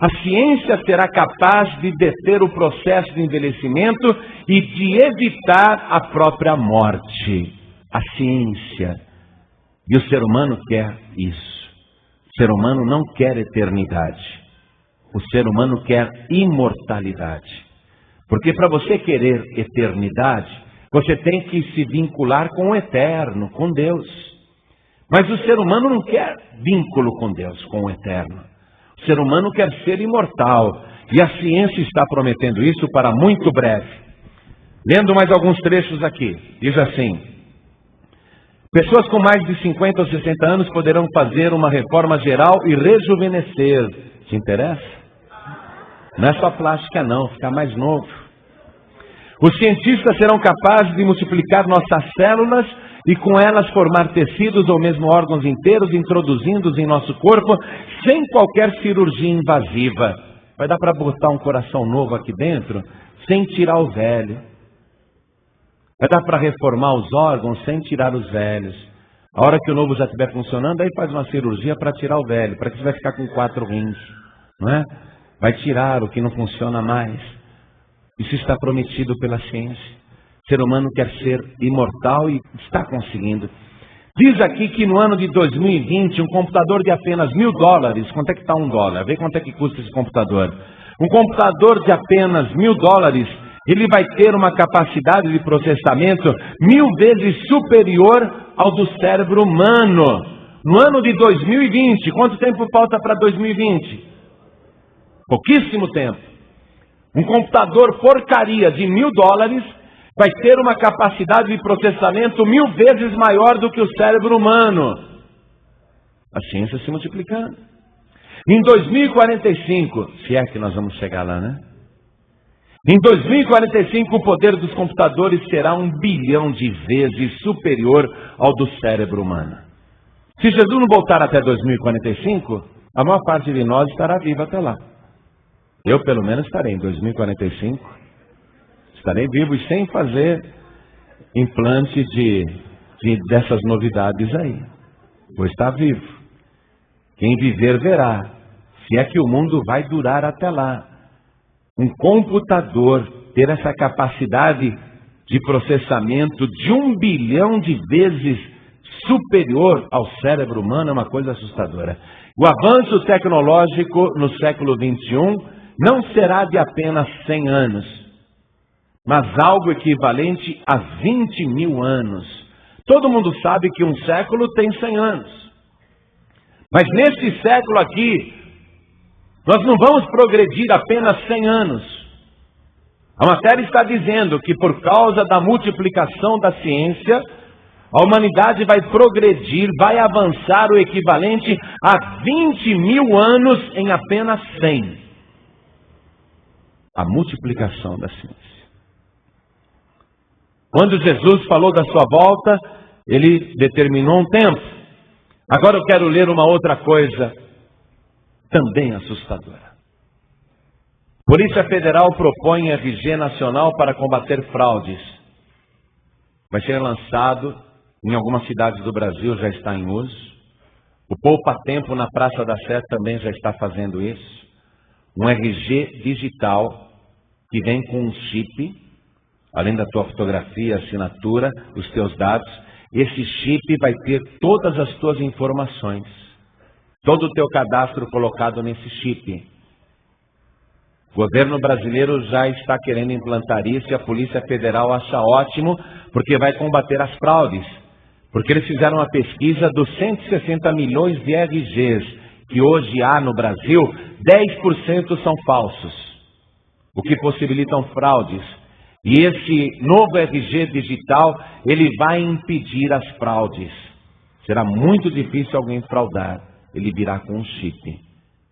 A ciência será capaz de deter o processo de envelhecimento e de evitar a própria morte. A ciência. E o ser humano quer isso. O ser humano não quer eternidade. O ser humano quer imortalidade. Porque para você querer eternidade, você tem que se vincular com o eterno, com Deus. Mas o ser humano não quer vínculo com Deus, com o eterno. O ser humano quer ser imortal. E a ciência está prometendo isso para muito breve. Lendo mais alguns trechos aqui, diz assim: pessoas com mais de 50 ou 60 anos poderão fazer uma reforma geral e rejuvenescer. Te interessa? Não é só plástica não, ficar mais novo. Os cientistas serão capazes de multiplicar nossas células e com elas formar tecidos ou mesmo órgãos inteiros, introduzindo-os em nosso corpo sem qualquer cirurgia invasiva. Vai dar para botar um coração novo aqui dentro sem tirar o velho. Vai dar para reformar os órgãos sem tirar os velhos. A hora que o novo já estiver funcionando, aí faz uma cirurgia para tirar o velho, para que você vai ficar com 4 rins, não é? Vai tirar o que não funciona mais. Isso está prometido pela ciência. O ser humano quer ser imortal e está conseguindo. Diz aqui que no ano de 2020, um computador de apenas $1.000, quanto é que está $1? Vê quanto é que custa esse computador. Um computador de apenas $1.000, ele vai ter uma capacidade de processamento 1000 vezes superior ao do cérebro humano. No ano de 2020, quanto tempo falta para 2020? Pouquíssimo tempo. Um computador porcaria de $1.000 vai ter uma capacidade de processamento 1000 vezes maior do que o cérebro humano. A ciência se multiplicando. Em 2045, se é que nós vamos chegar lá, né? Em 2045, o poder dos computadores será 1 bilhão de vezes superior ao do cérebro humano. Se Jesus não voltar até 2045, a maior parte de nós estará viva até lá. Eu, pelo menos, estarei em 2045. Estarei vivo e sem fazer implante dessas novidades aí. Vou estar vivo. Quem viver verá. Se é que o mundo vai durar até lá. Um computador ter essa capacidade de processamento de 1 bilhão de vezes superior ao cérebro humano é uma coisa assustadora. O avanço tecnológico no século XXI não será de apenas 100 anos, mas algo equivalente a 20 mil anos. Todo mundo sabe que um século tem 100 anos. Mas neste século aqui, nós não vamos progredir apenas 100 anos. A matéria está dizendo que por causa da multiplicação da ciência, a humanidade vai progredir, vai avançar o equivalente a 20 mil anos em apenas 100. A multiplicação da ciência. Quando Jesus falou da sua volta, ele determinou um tempo. Agora eu quero ler uma outra coisa, também assustadora. Polícia Federal propõe RG nacional para combater fraudes. Vai ser lançado em algumas cidades do Brasil, já está em uso. O Poupa Tempo na Praça da Sé também já está fazendo isso. Um RG digital que vem com um chip, além da tua fotografia, assinatura, os teus dados. Esse chip vai ter todas as tuas informações. Todo o teu cadastro colocado nesse chip. O governo brasileiro já está querendo implantar isso e a Polícia Federal acha ótimo, porque vai combater as fraudes. Porque eles fizeram uma pesquisa dos 160 milhões de RGs que hoje há no Brasil, 10% são falsos, o que possibilitam fraudes. E esse novo RG digital, ele vai impedir as fraudes. Será muito difícil alguém fraudar. Ele virá com um chip.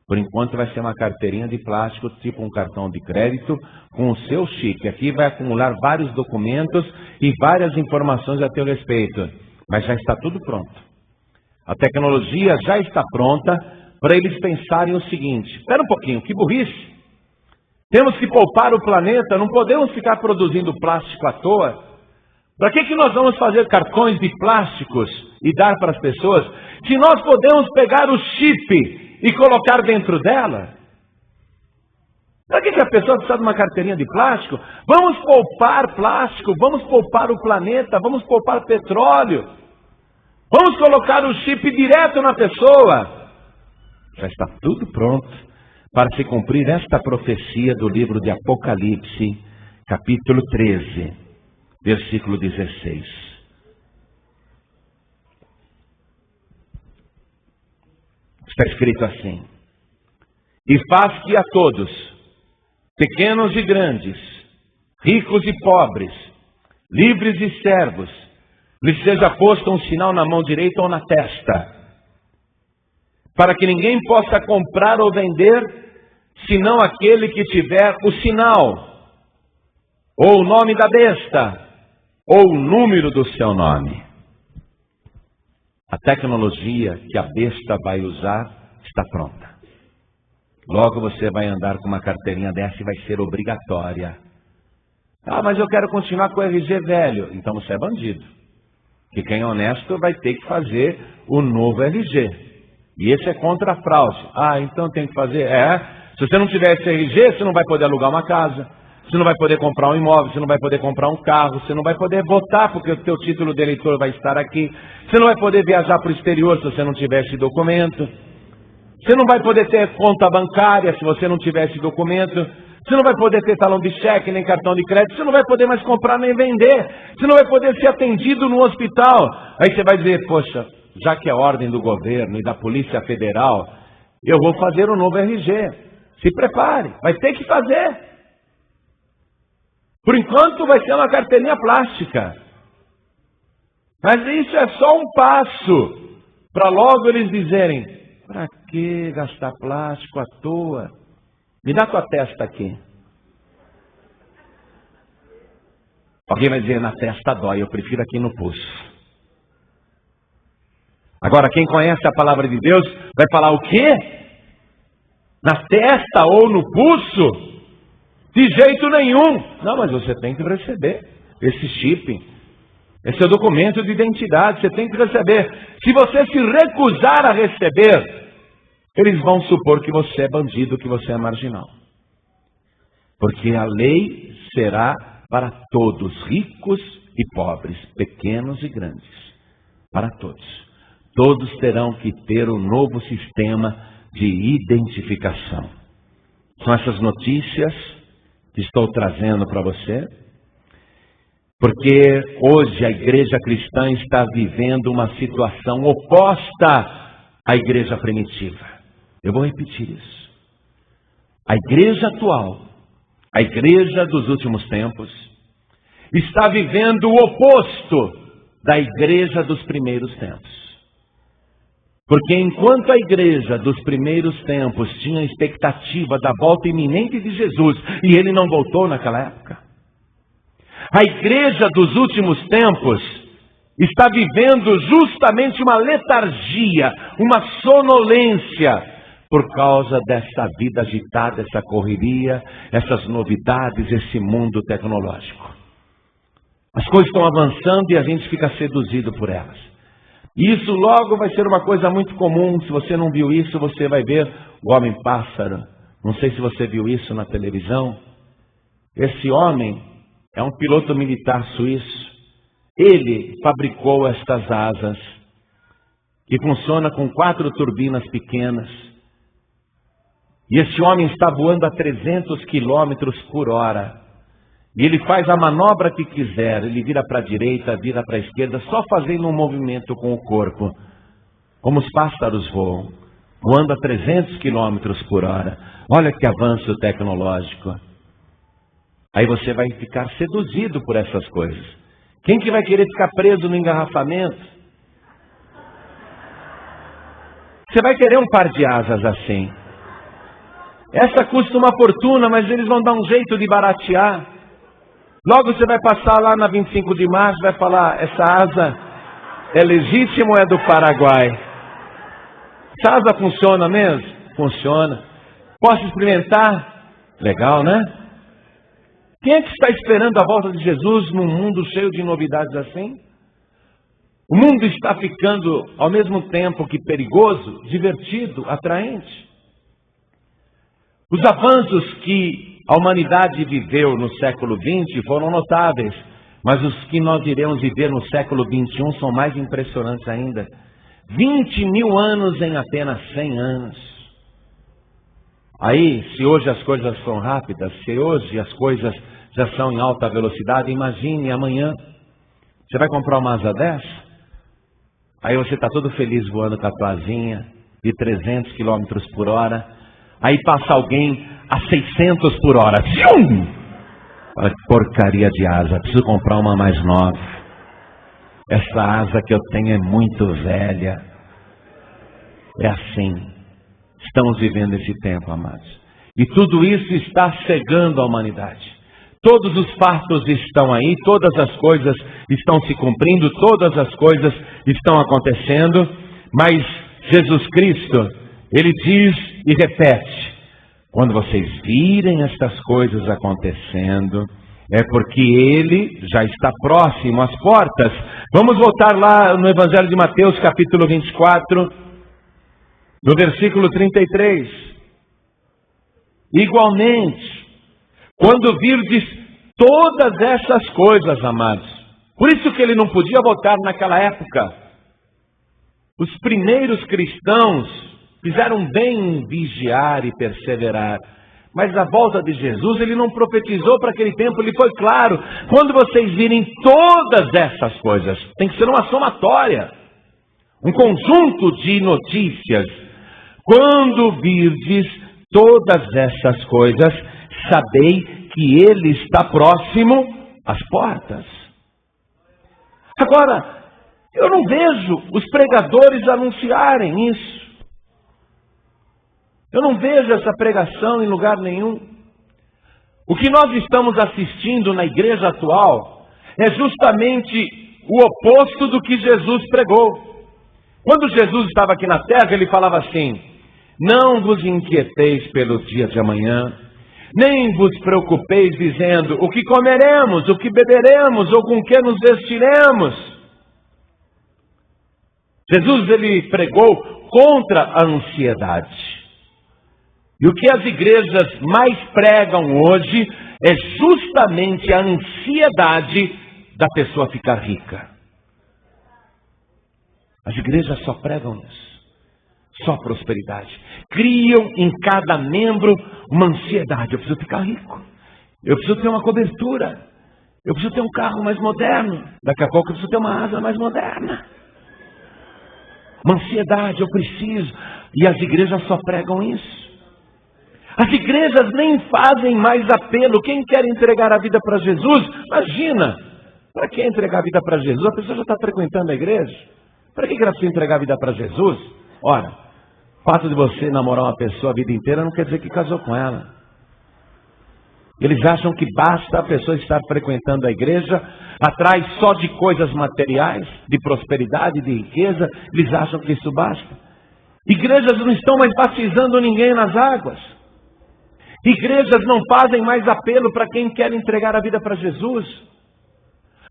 Por enquanto vai ser uma carteirinha de plástico, tipo um cartão de crédito, com o seu chip. Aqui vai acumular vários documentos e várias informações a teu respeito. Mas já está tudo pronto. A tecnologia já está pronta para eles pensarem o seguinte: espera um pouquinho, que burrice. Temos que poupar o planeta, não podemos ficar produzindo plástico à toa. Para que nós vamos fazer cartões de plásticos e dar para as pessoas, se nós podemos pegar o chip e colocar dentro dela? Para que a pessoa precisa de uma carteirinha de plástico? Vamos poupar plástico, vamos poupar o planeta, vamos poupar petróleo. Vamos colocar o chip direto na pessoa. Já está tudo pronto para se cumprir esta profecia do livro de Apocalipse, capítulo 13, versículo 16. Está escrito assim: e faz que a todos, pequenos e grandes, ricos e pobres, livres e servos, lhes seja posto um sinal na mão direita ou na testa, para que ninguém possa comprar ou vender, senão aquele que tiver o sinal, ou o nome da besta, ou o número do seu nome. A tecnologia que a besta vai usar está pronta. Logo você vai andar com uma carteirinha dessa e vai ser obrigatória. Ah, mas eu quero continuar com o RG velho. Então você é bandido. Que quem é honesto vai ter que fazer o novo RG. E esse é contra a fraude. Ah, então tem que fazer. Se você não tiver esse RG, você não vai poder alugar uma casa. Você não vai poder comprar um imóvel, você não vai poder comprar um carro, você não vai poder votar porque o teu título de eleitor vai estar aqui. Você não vai poder viajar para o exterior se você não tiver esse documento. Você não vai poder ter conta bancária se você não tiver esse documento. Você não vai poder ter talão de cheque, nem cartão de crédito. Você não vai poder mais comprar nem vender. Você não vai poder ser atendido no hospital. Aí você vai dizer, poxa, já que é ordem do governo e da Polícia Federal, eu vou fazer um novo RG. Se prepare, vai ter que fazer. Por enquanto vai ser uma carteirinha plástica. Mas isso é só um passo para logo eles dizerem, para que gastar plástico à toa? Me dá tua testa aqui. Alguém vai dizer, na testa dói, eu prefiro aqui no pulso. Agora, quem conhece a palavra de Deus vai falar o quê? Na testa ou no pulso? De jeito nenhum. Não, mas você tem que receber esse chip. Esse é o documento de identidade, você tem que receber. Se você se recusar a receber, eles vão supor que você é bandido, que você é marginal. Porque a lei será para todos, ricos e pobres, pequenos e grandes. Para todos. Todos terão que ter um novo sistema de identificação. São essas notícias que estou trazendo para você, porque hoje a igreja cristã está vivendo uma situação oposta à igreja primitiva. Eu vou repetir isso. A igreja atual, a igreja dos últimos tempos, está vivendo o oposto da igreja dos primeiros tempos. Porque enquanto a igreja dos primeiros tempos tinha a expectativa da volta iminente de Jesus, e ele não voltou naquela época, a igreja dos últimos tempos está vivendo justamente uma letargia, uma sonolência, por causa dessa vida agitada, essa correria, essas novidades, esse mundo tecnológico. As coisas estão avançando e a gente fica seduzido por elas. E isso logo vai ser uma coisa muito comum. Se você não viu isso, você vai ver o homem-pássaro. Não sei se você viu isso na televisão. Esse homem é um piloto militar suíço. Ele fabricou estas asas, que funciona com 4 turbinas pequenas. E esse homem está voando a 300 quilômetros por hora. E ele faz a manobra que quiser, ele vira para a direita, vira para a esquerda, só fazendo um movimento com o corpo. Como os pássaros voam, voando a 300 quilômetros por hora. Olha que avanço tecnológico. Aí você vai ficar seduzido por essas coisas. Quem que vai querer ficar preso no engarrafamento? Você vai querer um par de asas assim. Essa custa uma fortuna, mas eles vão dar um jeito de baratear. Logo você vai passar lá na 25 de março, vai falar, essa asa é legítima ou é do Paraguai? Essa asa funciona mesmo? Funciona. Posso experimentar? Legal, né? Quem é que está esperando a volta de Jesus num mundo cheio de novidades assim? O mundo está ficando, ao mesmo tempo que perigoso, divertido, atraente. Os avanços que a humanidade viveu no século XX foram notáveis, mas os que nós iremos viver no século XXI são mais impressionantes ainda. 20 mil anos em apenas 100 anos. Aí, se hoje as coisas são rápidas, se hoje as coisas já são em alta velocidade, imagine amanhã. Você vai comprar uma asa dessa? Aí você está todo feliz voando com a tua asinha de 300 km por hora. Aí passa alguém a 600 por hora. Olha que porcaria de asa, preciso comprar uma mais nova. Essa asa que eu tenho é muito velha. É assim. Estamos vivendo esse tempo, amados. E tudo isso está cegando a humanidade. Todos os fatos estão aí, todas as coisas estão se cumprindo, todas as coisas estão acontecendo, mas Jesus Cristo, Ele diz e repete: quando vocês virem estas coisas acontecendo, é porque Ele já está próximo às portas. Vamos voltar lá no Evangelho de Mateus, capítulo 24, no versículo 33. Igualmente, quando virdes todas essas coisas, amados, por isso que Ele não podia voltar naquela época. Os primeiros cristãos fizeram bem em vigiar e perseverar. Mas a volta de Jesus, Ele não profetizou para aquele tempo, Ele foi claro. Quando vocês virem todas essas coisas, tem que ser uma somatória, um conjunto de notícias. Quando virdes todas essas coisas, sabei que Ele está próximo às portas. Agora, eu não vejo os pregadores anunciarem isso. Eu não vejo essa pregação em lugar nenhum. O que nós estamos assistindo na igreja atual é justamente o oposto do que Jesus pregou. Quando Jesus estava aqui na terra, Ele falava assim: não vos inquieteis pelos dias de amanhã, nem vos preocupeis dizendo o que comeremos, o que beberemos, ou com que nos vestiremos. Jesus, Ele pregou contra a ansiedade. E o que as igrejas mais pregam hoje é justamente a ansiedade da pessoa ficar rica. As igrejas só pregam isso. Só prosperidade. Criam em cada membro uma ansiedade. Eu preciso ficar rico. Eu preciso ter uma cobertura. Eu preciso ter um carro mais moderno. Daqui a pouco eu preciso ter uma asa mais moderna. Uma ansiedade, eu preciso. E as igrejas só pregam isso. As igrejas nem fazem mais apelo. Quem quer entregar a vida para Jesus, imagina, para que entregar a vida para Jesus? A pessoa já está frequentando a igreja. Para que ela precisa entregar a vida para Jesus? Ora, o fato de você namorar uma pessoa a vida inteira não quer dizer que casou com ela. Eles acham que basta a pessoa estar frequentando a igreja, atrás só de coisas materiais, de prosperidade, de riqueza. Eles acham que isso basta. Igrejas não estão mais batizando ninguém nas águas. Igrejas não fazem mais apelo para quem quer entregar a vida para Jesus.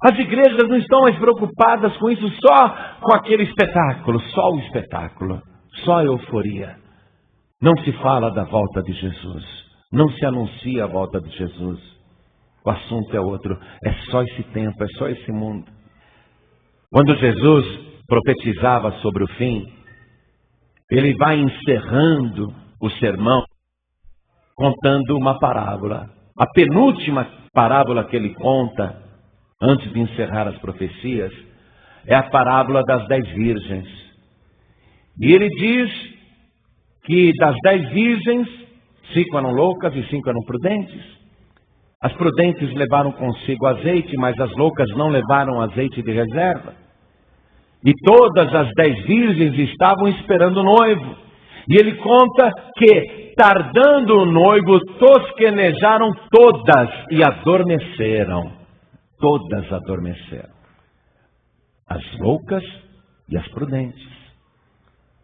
As igrejas não estão mais preocupadas com isso, só com aquele espetáculo, só o espetáculo, só a euforia. Não se fala da volta de Jesus, não se anuncia a volta de Jesus. O assunto é outro, é só esse tempo, é só esse mundo. Quando Jesus profetizava sobre o fim, Ele vai encerrando o sermão contando uma parábola. A penúltima parábola que Ele conta, antes de encerrar as profecias, é a parábola das 10 virgens. E Ele diz que das 10 virgens, 5 eram loucas e 5 eram prudentes. As prudentes levaram consigo azeite, mas as loucas não levaram azeite de reserva. E todas as 10 virgens estavam esperando o noivo. E Ele conta que, tardando o noivo, tosquenejaram todas e adormeceram. Todas adormeceram. As loucas e as prudentes.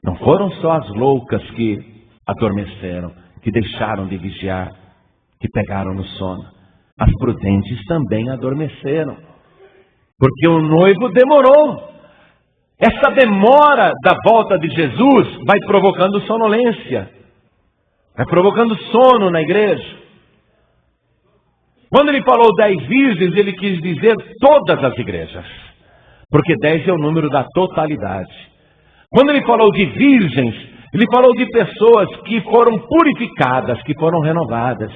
Não foram só as loucas que adormeceram, que deixaram de vigiar, que pegaram no sono. As prudentes também adormeceram. Porque o noivo demorou. Essa demora da volta de Jesus vai provocando sonolência. Vai provocando sono na igreja. Quando Ele falou 10 virgens, Ele quis dizer todas as igrejas. Porque 10 é o número da totalidade. Quando Ele falou de virgens, Ele falou de pessoas que foram purificadas, que foram renovadas.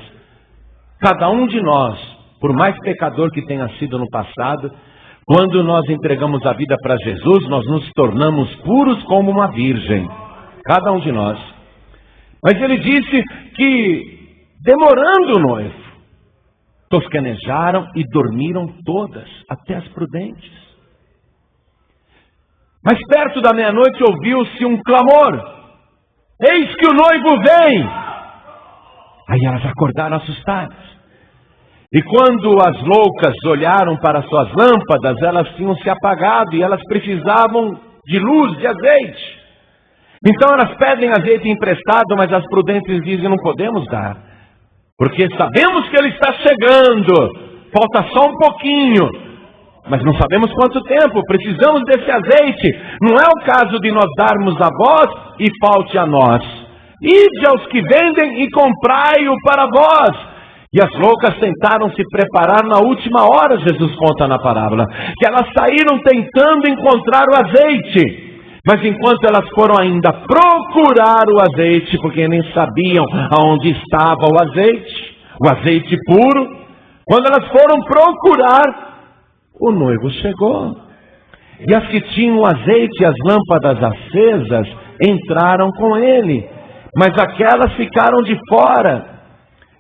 Cada um de nós, por mais pecador que tenha sido no passado, quando nós entregamos a vida para Jesus, nós nos tornamos puros como uma virgem. Cada um de nós. Mas Ele disse que, demorando o noivo, tosquenejaram e dormiram todas, até as prudentes. Mas perto da meia-noite ouviu-se um clamor: eis que o noivo vem! Aí elas acordaram assustadas. E quando as loucas olharam para suas lâmpadas, elas tinham se apagado e elas precisavam de luz, de azeite. Então elas pedem azeite emprestado, mas as prudentes dizem: não podemos dar, porque sabemos que ele está chegando, falta só um pouquinho, mas não sabemos quanto tempo, precisamos desse azeite. Não é o caso de nós darmos a vós e falte a nós. Ide aos que vendem e comprai-o para vós. E as loucas tentaram se preparar na última hora, Jesus conta na parábola, que elas saíram tentando encontrar o azeite. Mas enquanto elas foram ainda procurar o azeite, porque nem sabiam aonde estava o azeite puro, quando elas foram procurar, o noivo chegou. E as que tinham o azeite e as lâmpadas acesas entraram com ele, mas aquelas ficaram de fora.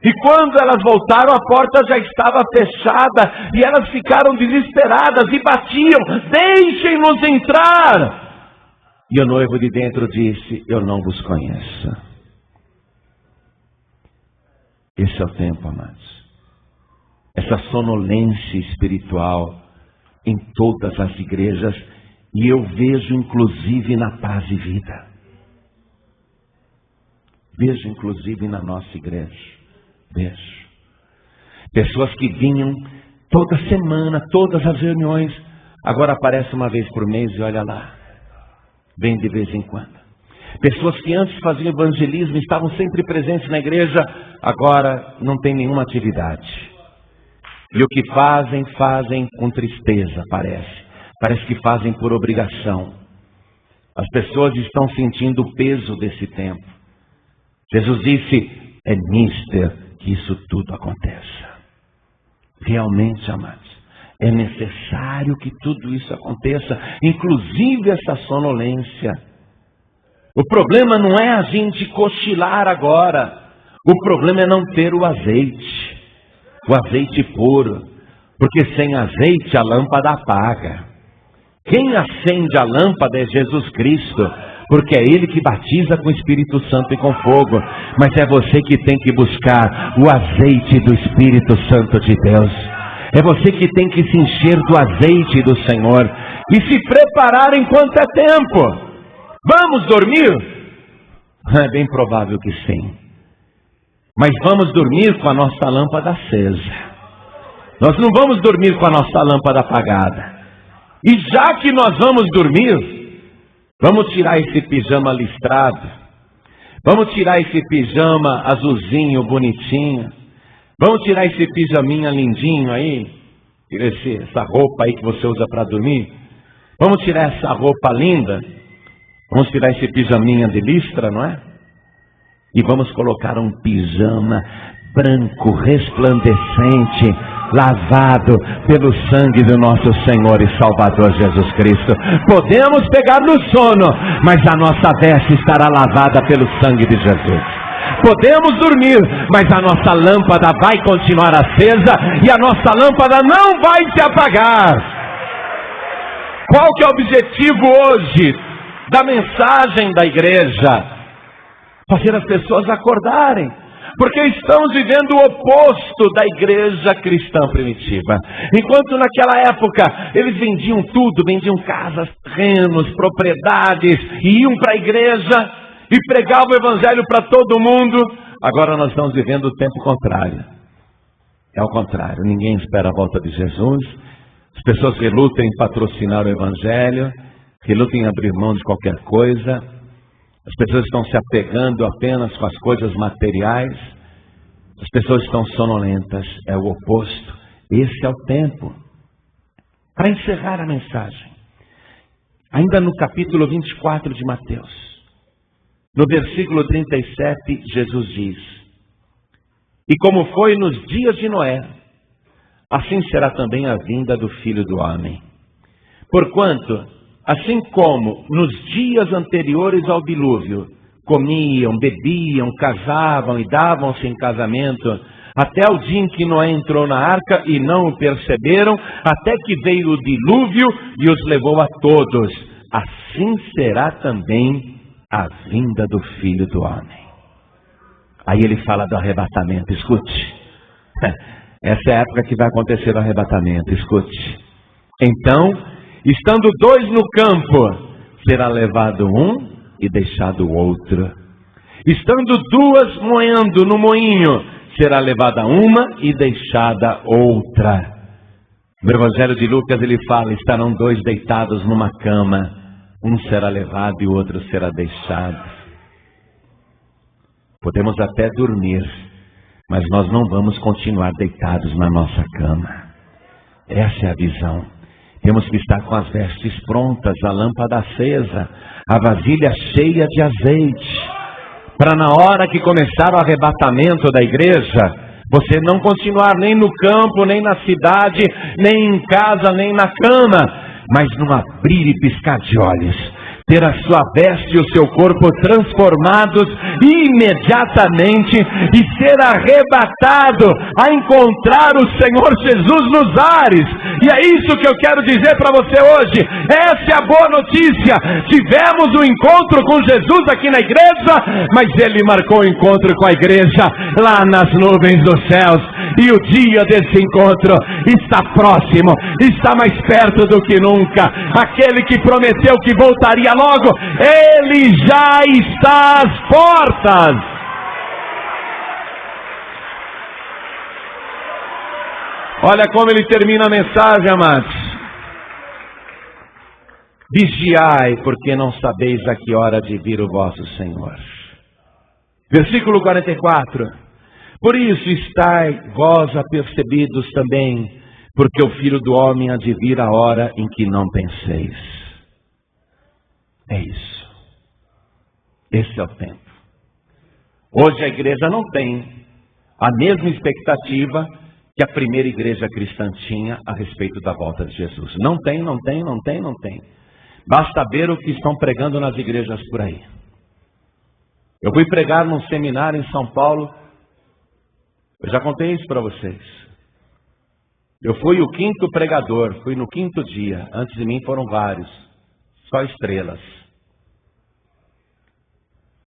E quando elas voltaram, a porta já estava fechada, e elas ficaram desesperadas e batiam: deixem-nos entrar! E o noivo de dentro disse: eu não vos conheço. Esse é o tempo, amados. Essa sonolência espiritual em todas as igrejas, e eu vejo inclusive na Paz e Vida. Vejo inclusive na nossa igreja. Vejo. Pessoas que vinham toda semana, todas as reuniões, agora aparece uma vez por mês e olha lá, vem de vez em quando. Pessoas que antes faziam evangelismo, estavam sempre presentes na igreja, agora não tem nenhuma atividade. E o que fazem, fazem com tristeza, parece. Parece que fazem por obrigação. As pessoas estão sentindo o peso desse tempo. Jesus disse: é mister que isso tudo aconteça. Realmente, amados, é necessário que tudo isso aconteça, inclusive essa sonolência. O problema não é a gente cochilar agora. O problema é não ter o azeite puro, porque sem azeite a lâmpada apaga. Quem acende a lâmpada é Jesus Cristo, porque é Ele que batiza com o Espírito Santo e com fogo. Mas é você que tem que buscar o azeite do Espírito Santo de Deus. É você que tem que se encher do azeite do Senhor e se preparar enquanto é tempo. Vamos dormir? É bem provável que sim. Mas vamos dormir com a nossa lâmpada acesa. Nós não vamos dormir com a nossa lâmpada apagada. E já que nós vamos dormir, vamos tirar esse pijama listrado. Vamos tirar esse pijama azulzinho, bonitinho. Vamos tirar esse pijaminha lindinho aí. Tira essa roupa aí que você usa para dormir. Vamos tirar essa roupa linda. Vamos tirar esse pijaminha de listra, não é? E vamos colocar um pijama branco, resplandecente, lavado pelo sangue do nosso Senhor e Salvador Jesus Cristo. Podemos pegar no sono, mas a nossa veste estará lavada pelo sangue de Jesus. Podemos dormir, mas a nossa lâmpada vai continuar acesa e a nossa lâmpada não vai se apagar. Qual que é o objetivo hoje da mensagem da igreja? Fazer as pessoas acordarem, porque estamos vivendo o oposto da igreja cristã primitiva. Enquanto naquela época eles vendiam tudo, vendiam casas, terrenos, propriedades, e iam para a igreja e pregavam o evangelho para todo mundo, agora nós estamos vivendo o tempo contrário. É o contrário, ninguém espera a volta de Jesus. As pessoas relutam em patrocinar o evangelho, relutam em abrir mão de qualquer coisa. As pessoas estão se apegando apenas com as coisas materiais. As pessoas estão sonolentas. É o oposto. Esse é o tempo. Para encerrar a mensagem, ainda no capítulo 24 de Mateus, no versículo 37, Jesus diz: e como foi nos dias de Noé, assim será também a vinda do Filho do Homem. Porquanto, assim como nos dias anteriores ao dilúvio, comiam, bebiam, casavam e davam-se em casamento, até o dia em que Noé entrou na arca e não o perceberam, até que veio o dilúvio e os levou a todos. Assim será também a vinda do Filho do Homem. Aí ele fala do arrebatamento, escute. Essa é a época que vai acontecer o arrebatamento, escute. Então, estando dois no campo, será levado um e deixado o outro. Estando duas moendo no moinho, será levada uma e deixada outra. No Evangelho de Lucas ele fala, estarão dois deitados numa cama, um será levado e o outro será deixado. Podemos até dormir, mas nós não vamos continuar deitados na nossa cama. Essa é a visão. Temos que estar com as vestes prontas, a lâmpada acesa, a vasilha cheia de azeite, para na hora que começar o arrebatamento da igreja, você não continuar nem no campo, nem na cidade, nem em casa, nem na cama, mas num abrir e piscar de olhos, ter a sua veste e o seu corpo transformados imediatamente e ser arrebatado a encontrar o Senhor Jesus nos ares. E é isso que eu quero dizer para você hoje. Essa é a boa notícia. Tivemos um encontro com Jesus aqui na igreja, mas Ele marcou o encontro com a igreja lá nas nuvens dos céus. E o dia desse encontro está próximo, está mais perto do que nunca. Aquele que prometeu que voltaria logo, Ele já está às portas. Olha como ele termina a mensagem, amados. Vigiai, porque não sabeis a que hora de vir o vosso Senhor. Versículo 44. Por isso estai vós apercebidos também, porque o Filho do Homem há de vir a hora em que não penseis. É isso. Esse é o tempo. Hoje a igreja não tem a mesma expectativa que a primeira igreja cristã tinha a respeito da volta de Jesus. Não tem. Basta ver o que estão pregando nas igrejas por aí. Eu fui pregar num seminário em São Paulo. Eu já contei isso para vocês. Eu fui o 5º pregador, fui no 5º dia. Antes de mim foram vários, só estrelas.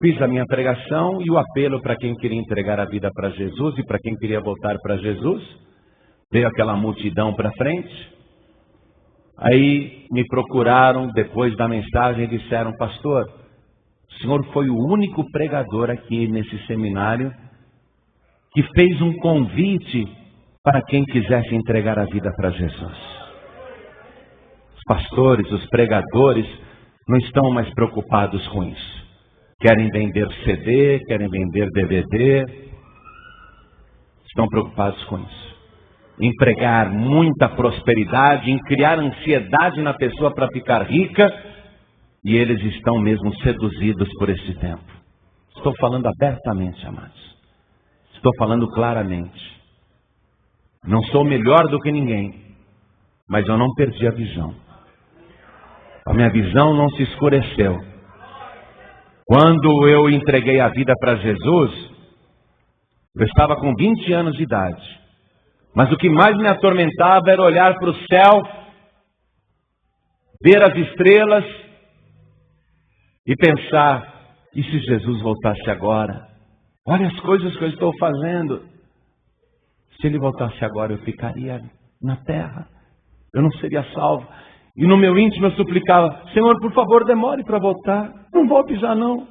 Fiz a minha pregação e o apelo para quem queria entregar a vida para Jesus e para quem queria voltar para Jesus. Veio aquela multidão para frente. Aí me procuraram depois da mensagem e disseram: pastor, o senhor foi o único pregador aqui nesse seminário que fez um convite para quem quisesse entregar a vida para Jesus. Os pastores, os pregadores não estão mais preocupados com isso. Querem vender CD, querem vender DVD. Estão preocupados com isso. Em pregar muita prosperidade, em criar ansiedade na pessoa para ficar rica. E eles estão mesmo seduzidos por esse tempo. Estou falando abertamente, amados. Estou falando claramente. Não sou melhor do que ninguém, mas eu não perdi a visão. A minha visão não se escureceu. Quando eu entreguei a vida para Jesus, eu estava com 20 anos de idade. Mas o que mais me atormentava era olhar para o céu, ver as estrelas e pensar: e se Jesus voltasse agora? Olha as coisas que eu estou fazendo. Se ele voltasse agora, eu ficaria na terra. Eu não seria salvo. E no meu íntimo eu suplicava: Senhor, por favor, demore para voltar. Não volte já não.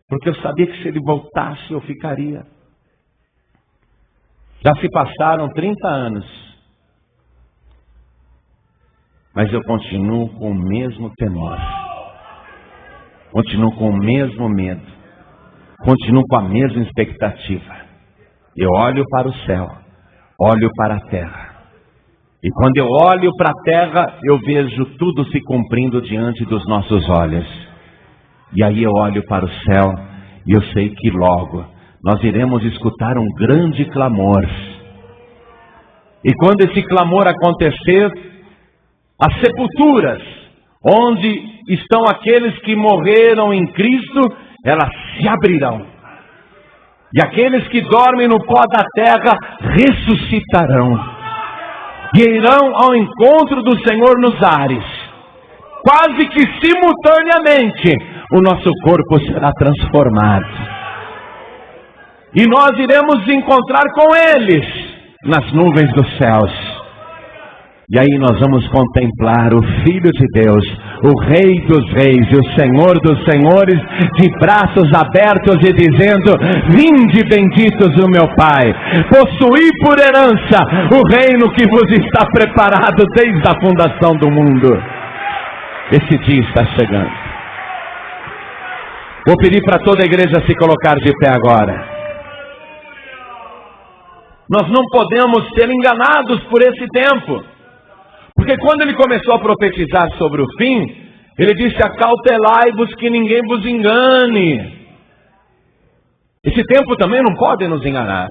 Porque eu sabia que se ele voltasse, eu ficaria. Já se passaram 30 anos. Mas eu continuo com o mesmo temor. Continuo com o mesmo medo. Continuo com a mesma expectativa. Eu olho para o céu, olho para a terra. E quando eu olho para a terra, eu vejo tudo se cumprindo diante dos nossos olhos. E aí eu olho para o céu e eu sei que logo nós iremos escutar um grande clamor. E quando esse clamor acontecer, as sepulturas, onde estão aqueles que morreram em Cristo, elas se abrirão. E aqueles que dormem no pó da terra ressuscitarão. E irão ao encontro do Senhor nos ares. Quase que simultaneamente, o nosso corpo será transformado. E nós iremos encontrar com eles nas nuvens dos céus. E aí nós vamos contemplar o Filho de Deus, o Rei dos Reis e o Senhor dos Senhores, de braços abertos e dizendo: vinde benditos do meu Pai, possuí por herança o reino que vos está preparado desde a fundação do mundo. Esse dia está chegando. Vou pedir para toda a igreja se colocar de pé agora. Nós não podemos ser enganados por esse tempo. Porque quando ele começou a profetizar sobre o fim, ele disse: acautelai-vos que ninguém vos engane. Esse tempo também não pode nos enganar.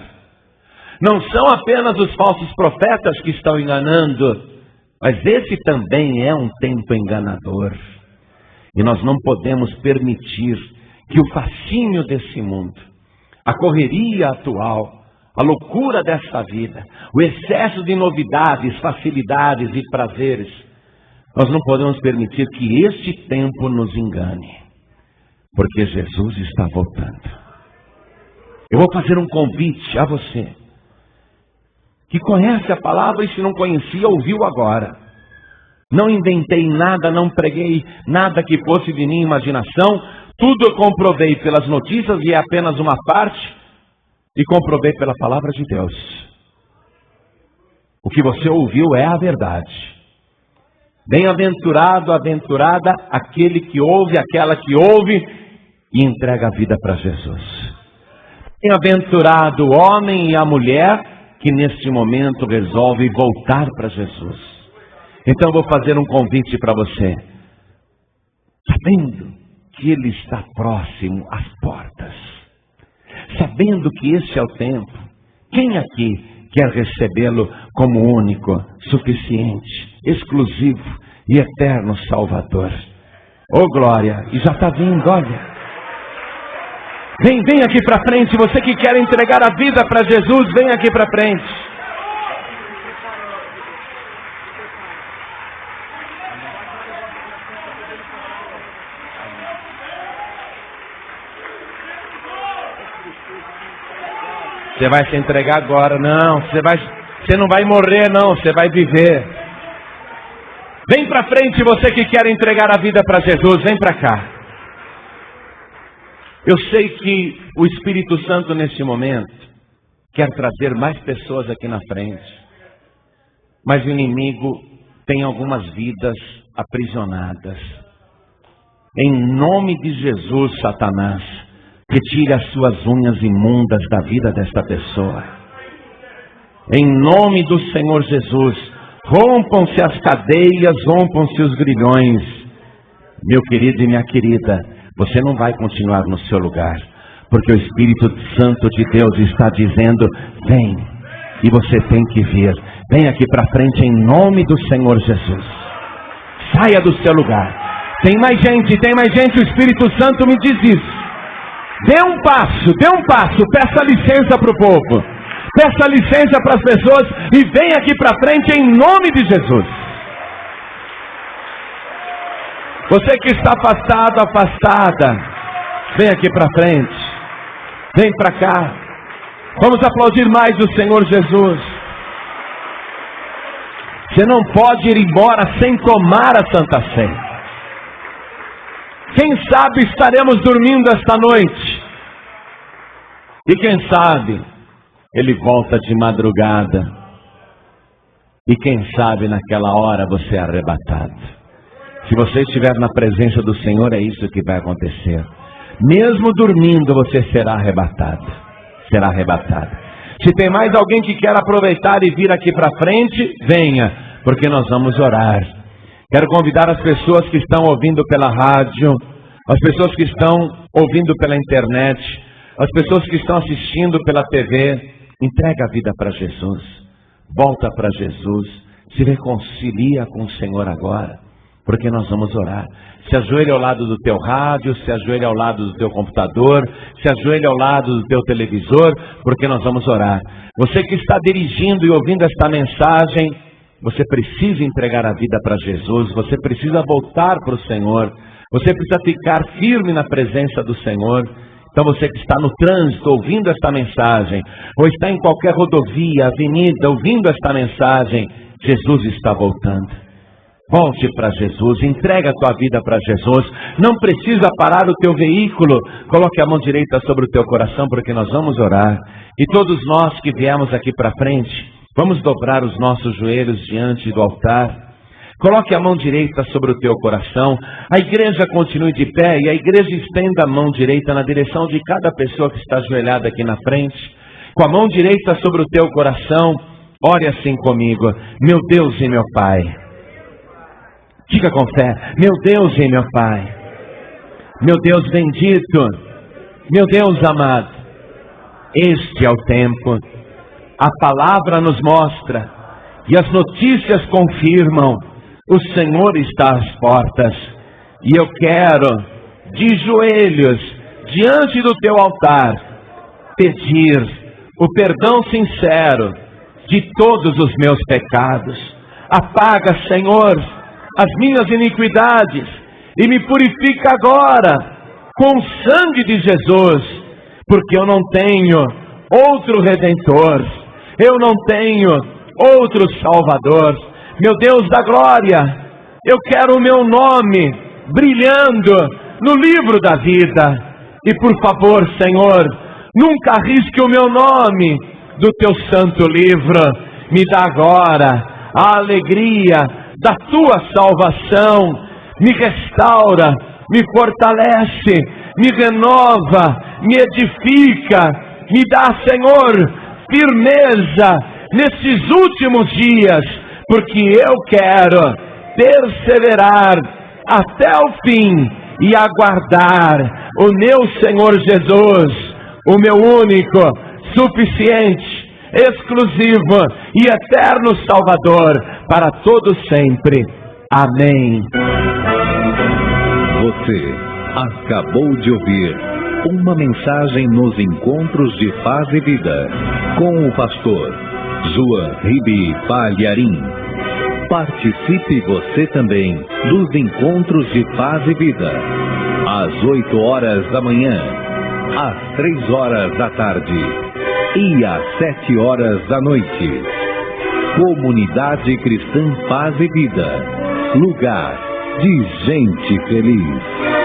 Não são apenas os falsos profetas que estão enganando, mas esse também é um tempo enganador. E nós não podemos permitir que o fascínio desse mundo, a correria atual, a loucura dessa vida, o excesso de novidades, facilidades e prazeres, nós não podemos permitir que este tempo nos engane, porque Jesus está voltando. Eu vou fazer um convite a você, que conhece a palavra e se não conhecia, ouviu agora. Não inventei nada, não preguei nada que fosse de minha imaginação, tudo eu comprovei pelas notícias e é apenas uma parte, e comprovei pela palavra de Deus. O que você ouviu é a verdade. Bem-aventurado, aventurada, aquele que ouve, aquela que ouve e entrega a vida para Jesus. Bem-aventurado o homem e a mulher que neste momento resolve voltar para Jesus. Então eu vou fazer um convite para você. Sabendo que Ele está próximo às portas, sabendo que esse é o tempo, quem aqui quer recebê-lo como único, suficiente, exclusivo e eterno Salvador? Oh glória, e já está vindo, olha. Vem aqui para frente, você que quer entregar a vida para Jesus, vem aqui para frente. Você vai se entregar agora? Não, você não vai morrer não, você vai viver. Vem para frente você que quer entregar a vida para Jesus, vem para cá. Eu sei que o Espírito Santo nesse momento quer trazer mais pessoas aqui na frente, mas o inimigo tem algumas vidas aprisionadas. Em nome de Jesus, Satanás, retire as suas unhas imundas da vida desta pessoa. Em nome do Senhor Jesus, rompam-se as cadeias, rompam-se os grilhões. Meu querido e minha querida, você não vai continuar no seu lugar, porque o Espírito Santo de Deus está dizendo: vem, e você tem que vir. Vem aqui para frente em nome do Senhor Jesus. Saia do seu lugar. Tem mais gente, o Espírito Santo me diz isso. Dê um passo, peça licença para o povo, peça licença para as pessoas e vem aqui para frente em nome de Jesus. Você que está afastado, afastada, vem aqui para frente, vem para cá. Vamos aplaudir mais o Senhor Jesus. Você não pode ir embora sem tomar a Santa Ceia. Quem sabe estaremos dormindo esta noite. E quem sabe Ele volta de madrugada. E quem sabe naquela hora você é arrebatado. Se você estiver na presença do Senhor, é isso que vai acontecer. Mesmo dormindo, você será arrebatado. Será arrebatado. Se tem mais alguém que quer aproveitar e vir aqui para frente, venha, porque nós vamos orar. Quero convidar as pessoas que estão ouvindo pela rádio, as pessoas que estão ouvindo pela internet, as pessoas que estão assistindo pela TV, entrega a vida para Jesus, volta para Jesus, se reconcilia com o Senhor agora, porque nós vamos orar. Se ajoelhe ao lado do teu rádio, se ajoelhe ao lado do teu computador, se ajoelhe ao lado do teu televisor, porque nós vamos orar. Você que está dirigindo e ouvindo esta mensagem, você precisa entregar a vida para Jesus, você precisa voltar para o Senhor, você precisa ficar firme na presença do Senhor. Então você que está no trânsito ouvindo esta mensagem, ou está em qualquer rodovia, avenida, ouvindo esta mensagem, Jesus está voltando. Volte para Jesus, entrega a tua vida para Jesus. Não precisa parar o teu veículo. Coloque a mão direita sobre o teu coração, porque nós vamos orar. E todos nós que viemos aqui para frente, vamos dobrar os nossos joelhos diante do altar. Coloque a mão direita sobre o teu coração. A igreja continue de pé e a igreja estenda a mão direita na direção de cada pessoa que está ajoelhada aqui na frente. Com a mão direita sobre o teu coração, ore assim comigo. Meu Deus e meu Pai. Diga com fé, meu Deus e meu Pai, meu Deus bendito, meu Deus amado, este é o tempo, a palavra nos mostra, e as notícias confirmam, o Senhor está às portas, e eu quero, de joelhos, diante do teu altar, pedir o perdão sincero de todos os meus pecados. Apaga, Senhor, as minhas iniquidades, e me purifica agora, com o sangue de Jesus, porque eu não tenho outro Redentor, eu não tenho outro Salvador. Meu Deus da glória, eu quero o meu nome brilhando no livro da vida, e por favor, Senhor, nunca arrisque o meu nome do teu santo livro. Me dá agora a alegria da tua salvação, me restaura, me fortalece, me renova, me edifica, me dá, Senhor, firmeza nesses últimos dias, porque eu quero perseverar até o fim e aguardar o meu Senhor Jesus, o meu único, suficiente, exclusivo e eterno Salvador, para todos sempre. Amém. Você acabou de ouvir uma mensagem nos Encontros de Paz e Vida, com o pastor João Ribe Palharim. Participe você também dos Encontros de Paz e Vida, às 8 horas da manhã, às 3 horas da tarde e às 7 horas da noite. Comunidade Cristã Paz e Vida, lugar de gente feliz.